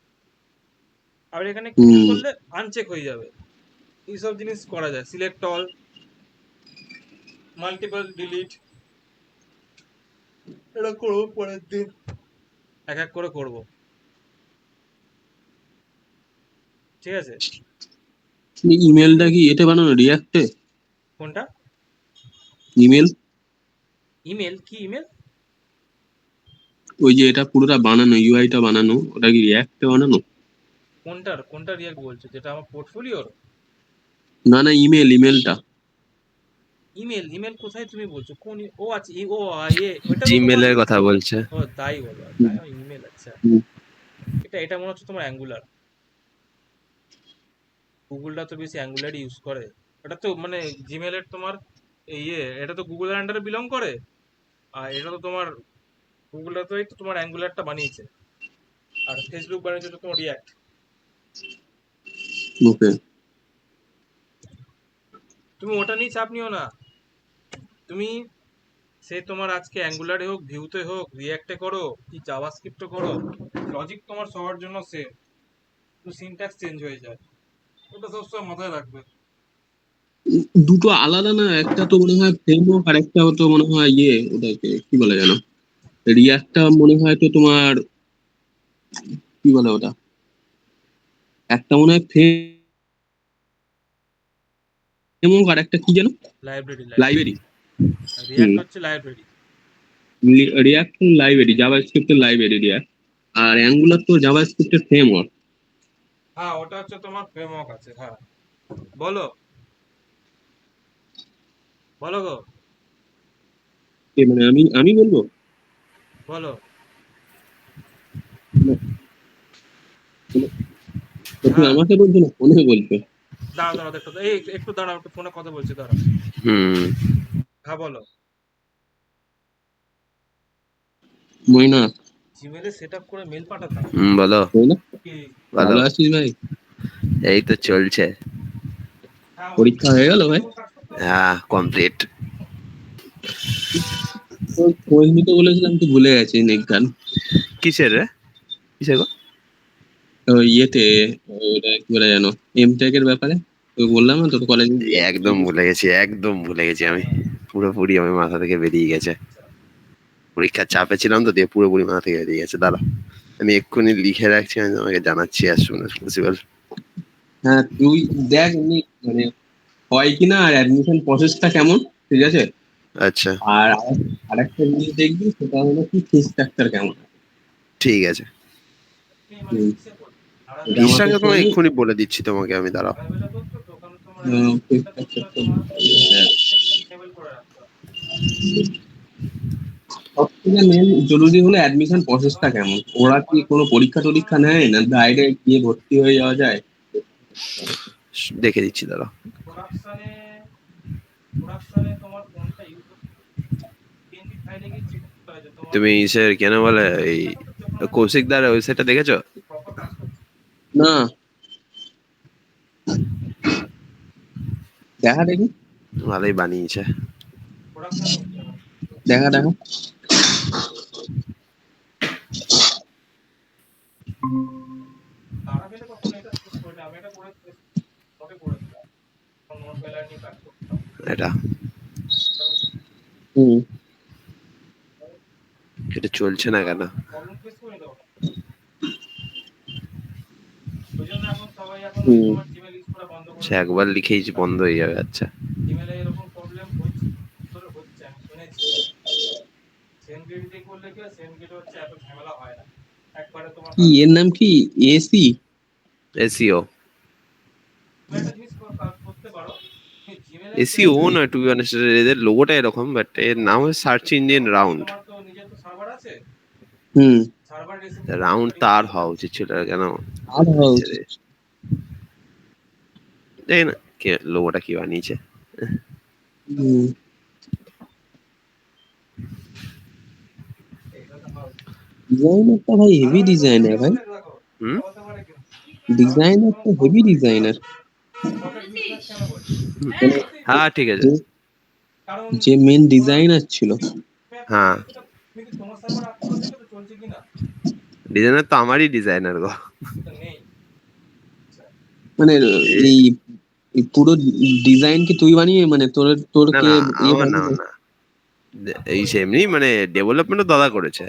আর এখানে ক্লিক হুম করলে আনচেক হয়ে যাবে। এইসব জিনিস করা যায়, সিলেক্ট অল, মাল্টিপল ডিলিট, এটা করবো পরের দিন, এক এক করে করবো, ঠিক আছে। ইমেলটা কি এতে বানানো, রিয়াক্টে? কোনটা ইমেল, ইমেল, কি ইমেল? ওই যে এটা পুরোটা বানানো, ইউআইটা বানানো, ওটা কি রিয়াক্টে বানানো? কোনটা রিয়াক্ট বলছো, যেটা আমার পোর্টফোলিওর? না না, ইমেলটা। ইমেল কোথায় তুমি বলছো, কোন ও আচ্ছা, ও ওটা তো তোমার, জিমেলের কথা বলছে। ও তাই বলো, হুম, তাই ইমেল, আচ্ছা। হুম, এটা মনে হচ্ছে তোমার অ্যাঙ্গুলার, গুগলটা তো বেশি অ্যাঙ্গুলারই ইউজ করে। এটা তো মানে জিমেলের তোমার এটা তো গুগলের আন্ডারে বিলং করে, আর এটা তো তোমার গুগলটা তো এই তো তোমার অ্যাঙ্গুলারটা বানিয়েছে, আর ফেসবুক বানিয়েছে তো তোমার রিয়াক্ট। ওকে। তুমি ওটা নিয়ে চাপ নিও না, তুমি সে তোমার আজকে অ্যাঙ্গুলারে হোক, ভিউতে হোক, রিয়াক্টে করো কি জাভাস্ক্রিপ্টে করো, লজিক তোমার সবার জন্য সেম, তো সিনট্যাক্স চেঞ্জ হয়ে যায়, ওটা সবসময় মাথায় রাখবে। দুটো আলাদা না? একটা তো মনে হয় ফ্রেমওয়ার্ক, আর একটা তো মনে হয় ওটাকে কি বলে জানো, রিয়াক্টটা মনে হয় তো তোমার, কি বলে ওটা, একটা মনে হয় ফ্রেমওয়ার্ক আর একটা কি যেন, লাইব্রেরি, লাইব্রেরি। রিয়াক্ট হচ্ছে লাইব্রেরি। রিয়াক্ট লাইব্রেরি, জাভাস্ক্রিপ্টের লাইব্রেরি রিয়াক্ট, আর অ্যাঙ্গুলার তো জাভাস্ক্রিপ্টের ফ্রেমওয়ার্ক। হ্যাঁ, ওটা হচ্ছে তোমার ফ্রেমওয়ার্ক আছে, হ্যাঁ। বলো, বলো গো, মানে আমি আমি বলবো বলো। না, মানে তুমি হ্যাঁ, আমাকে বলছো না, ফোনে বলছো? দাঁড়াও দাঁড়াও, একটু দাঁড়াও, একটু ফোনে কথা বলছি, দাঁড়াও। হুম। হ্যাঁ বলো। ময়না, জিমেলে সেট আপ করে মেল পাঠাতাম, বলো। ময়না, কি? বলো। ভালো আছিস ভাই? এই তো চলছে। হ্যাঁ, ওই পরীক্ষা হয়ে গেল ভাই? কাজ করতে হবে। হ্যাঁ, কমপ্লিট। তোর খোঁজ নিতে বলেছিলাম, তুই ভুলে গেছিস নিজ্ঞান। কিসের রে? কিসের গো? ওই ওটা কি বলে জানো, এমটেক এর ব্যাপারে তোকে বললাম না, তোর কলেজে একদম ভুলে গেছি, একদম ভুলে গেছি আমি। পুরোপুরি আমার মাথা থেকে বেরিয়ে গেছে। পরীক্ষার চাপে ছিলাম তো, দিয়ে পুরোপুরি মাথা থেকে বেরিয়ে গেছে। দাঁড়া, আমি এক্ষুনি লিখে রাখছি, আমি তোমাকে জানাচ্ছি as soon as possible। হ্যাঁ তুই দেখ এমনি মানে হয় কিনা, আর অ্যাডমিশন প্রসেসটা কেমন, ঠিক আছে? আচ্ছা, আর আরেকটা জিনিস দেখবি, সেটা হলো কি ফিস স্ট্রাকচার কেমন। ঠিক আছে। মানে হুম, কিসে করবে? এটা আমাকে ফিসটাকে তোমাকে শোনি। এক্ষুনি বলে দিচ্ছি তোমাকে আমি, দাঁড়াও। আড়াইবেলা করছো তো, কারণ তোমার ফিস এটা করতে স্ট্রাকচার হয় তো তোমার হ্যাঁ। টেবিল করে রাখতে হবে। সব থেকে মেন জরুরি হলো অ্যাডমিশন প্রসেসটা কেমন, ওরা কি কোনো পরীক্ষা টরীক্ষা নেয় না, ডাইরেক্ট গিয়ে ভর্তি হয়ে যাওয়া যায়? দেখে দিচ্ছি, দাঁড়াও। প্রোডাকশনে, প্রোডাকশনে তোমার কোনটা ইউজ হচ্ছে, পিএনজি ফাইলে গিয়ে চেক করতে হয় যে তোমার তুমি স্যার কেন বলে এই কৌশিক দার ওয়েবসাইটটা দেখেছো? প্রপার কাজ করছে। না, দেখা দেখি, ভালোই বানিয়েছে। প্রোডাকশনে হচ্ছে না। দেখা দেখা। তারা কিন্তু কখনো এটা শেষ করিনি, আমি এটা করে তোকে করেছিলাম, নোট বেলায় নিয়ে কাজ করতাম। এটা হুম এটা চলছে না কেন? প্রবলেম ফেস করে দাও, ওই জন্য এখন সবাই এখন ওই হুম তোমার জিমেল ইউজ করা বন্ধ করে সে একবার লিখেইছি বন্ধ হয়ে যাবে। আচ্ছা, জিমেলে এরকম প্রবলেম হচ্ছে, তোর হচ্ছে আমি শুনেছি। সেম গেট দিয়ে করলে কি সেম গেট হচ্ছে, এত ঝামেলা হয় না, একবারে তোমার কি এর নাম কি? এসি? এসিও। তুমি একটা জিনিস করতে পারো, তুমি জিমেলে এসিও না, টু বি অনেস্ট এদের লোগোটা এরকম, বাট এর নাম হচ্ছে সার্চ ইঞ্জিন রাউন্ড। তোমার তো নিজের তো সার্ভার আছে, হুম সার্ভার রাউন্ড তার হওয়া উচিত ছিল, কেন আর হওয়া দিচ্ছে উচিত। রে? দেখি না কে লোগোটা কি বানিয়েছে। হুম ডিজাইনারটা ভাই হেভি ডিজাইনার ভাই, হুম। ডিজাইনারটা হেভি ডিজাইনার। মানে হ্যাঁ ঠিক আছে। যে যে মেন ডিজাইনার ছিল, হ্যাঁ তোমার সার্ভার আপ করে দেখো তো চলছে কিনা, ডিজাইনার তো আমারই ডিজাইনার গো। তো নেই। মানে এ- এই এই পুরো ডিজাইন কি তুই বানিয়ে, মানে তোর তোর না কে না, ইয়ে আমার না বানিয়ে? না, এই সেমনি মানে ডেভেলপমেন্টও দাদা করেছে।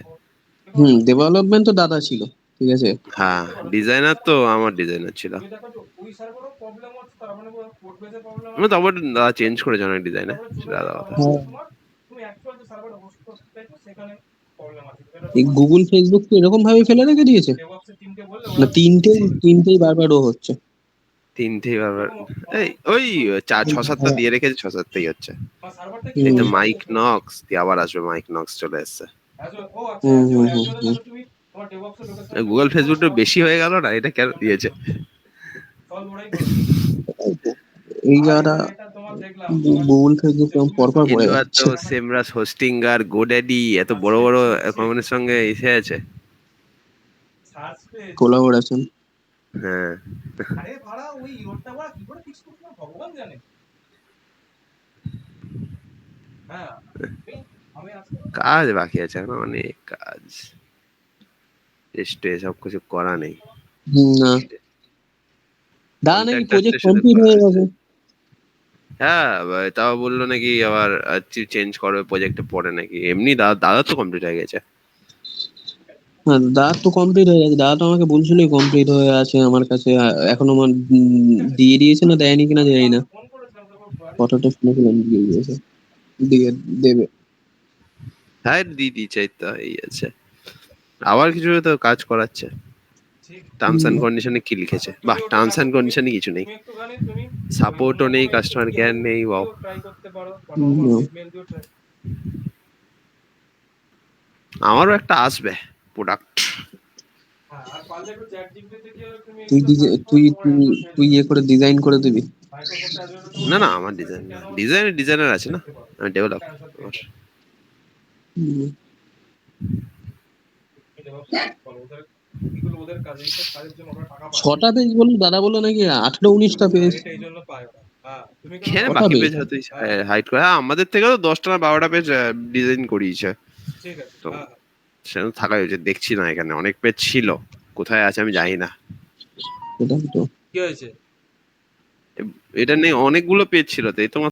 ডেভেলপমেন্ট তো দাদা ছিল, ঠিক আছে। হ্যাঁ ডিজাইনার তো আমার ডিজাইনার ছিল। তুমি দেখো তো ওই সার্ভারও প্রবলেম হচ্ছে, তার মানে কোড বেসে প্রবলেম মানে আছে, তারপর দাদা চেঞ্জ করেছে অনেক ডিজাইনে, তারপরে চলে সেটা যায় আলাদা তার কথা। মানে হ্যাঁ তোমার, তুমি অ্যাকচুয়াল যে সার্ভারে হোস্ট করতে চাইছো সেখানে প্রবলেম আছে, যেটা এই তোমার গুগল ফেসবুক তো এরকম ভাবে ফেলে রেখে দিয়েছে, ডেভঅপসের টিমকে বললে না ওরা তিনটেই করবে। তিনটেই বারবার ও হচ্ছে। তিনটেই বারবার এরকম এই অনেক ওই কাজ ছ সাতটা হ্যাঁ দিয়ে রেখেছে, ছ সাতটাই হচ্ছে। সার্ভার থেকে এই হুম তো ওই মাইক নক্স দিয়ে আবার আসবে, মাইক নক্স চলে এসছে। ও আচ্ছা হুম অ্যাজিওর হুম হুম অ্যাজিওরে হুম তাহলে তুমি তোমার ডেভঅপসের লোকেশনে তুমি গুগল সেট করো, ফেসবুকটা বেশি হয়ে গেল না, এটা কেন দিয়েছে? সলভ ওরাই করে দেবে। এটাই তো। এই আর যারা এবার এটা তোমার দেখলাম তোমার গুগল ফেসবুক যে তুমি পরপর পড়ে সার্ভার এবার তো যাচ্ছে। সেমরাস হোস্টিঙ্গার, গোড্যাডি এত বড় বড় কোম্পানির সঙ্গে এসে আছে। Search page, collaboration. হ্যাঁ আরে ভাড়া ওই ইরোরটা ওরা কি করে ফিক্স করছে ভগবান জানে। হ্যাঁ আমি আমি আজকে কাজ বাকি আছে এখন, অনেক কাজ, টেস্টে সব কিছু করা নেই। না দা নাকি প্রজেক্ট কন্ট্রাক্টারদের সাথে কমপ্লিট করা হয়ে আছে। গেছে। হ্যাঁ তাও বললো নাকি আবার চেঞ্জ করবে প্রজেক্টে পরে নাকি, এমনি দাদা দাদা তো কমপ্লিট হয়ে গেছে। হ্যাঁ দাদা তো কমপ্লিট হয়ে গেছে, দাদা তো আমাকে বলছিল কমপ্লিট হয়ে আছে আমার কাছে, এখনো আমার দিয়ে দিয়েছে না দেয়নি কিনা আমি জানি না। কালকে ফোন করেছিলাম তখন বাড়ি কথাটা শুনেছিলাম দিয়ে দিয়েছে, দিয়ে দেবে। হ্যাঁ দিদি চাই তো এই আছে, আবার কিছু তো কাজ করাচ্ছে। ঠিক টার্মস অ্যান্ড কন্ডিশনে কি লিখেছে? বাহ, টার্মস অ্যান্ড কন্ডিশনে কিছু নেই, তুমি একটুখানি তুমি সাপোর্টও নেই, কাস্টমার কেয়ার নেই। বাহ, ট্রাই করতে পারো বা নরমাল হুম, মেল দিও ট্রাই। আমারও একটা আসবে প্রোডাক্ট। হ্যাঁ আর পারলে একটু চ্যাট জিপিটি থেকে তুমি তুই এগুলো সার্চ করো, তুই তোমার তুই অ্যান্সার পেয়ে তুই যাবে। ইয়ে করে ডিজাইন করে দিবি। মাইক্রোসফট অ্যাজুরে তোমার না না, প্রবলেম আমার হচ্ছে ডিজাইন কেন হচ্ছে ডিজাইনার আছে না, দেখতে পারো, আমি ডেভেলপ। অ্যান্সার পেয়ে যাবে। হুম, বলো ওদের এগুলো ওদের কাজ, এইসব কাজের জন্য ওরা টাকা পায়, 6টা পেজ বললো দাদা, বললো নাকি 18-19টা পেজ। এটা এই জন্য পায় ওরা। হ্যাঁ তুমি কেন হ্যাঁ পাবে? কটা বাকি পেজ? পেজ হয়তো হ্যাঁ হাইড করে, হ্যাঁ আমাদের থেকেও 10টা না 12টা পেজ ডিজাইন করিয়েছে। ঠিক আছে। তো হ্যাঁ সেটা থাকাই উচিত, দেখছি না এখানে অনেক পেজ ছিল, কোথায় আছে আমি জানি না। সেটাই তো। কি হয়েছে? এটা নেই, অনেকগুলো পেজ ছিল তো, এই তোমার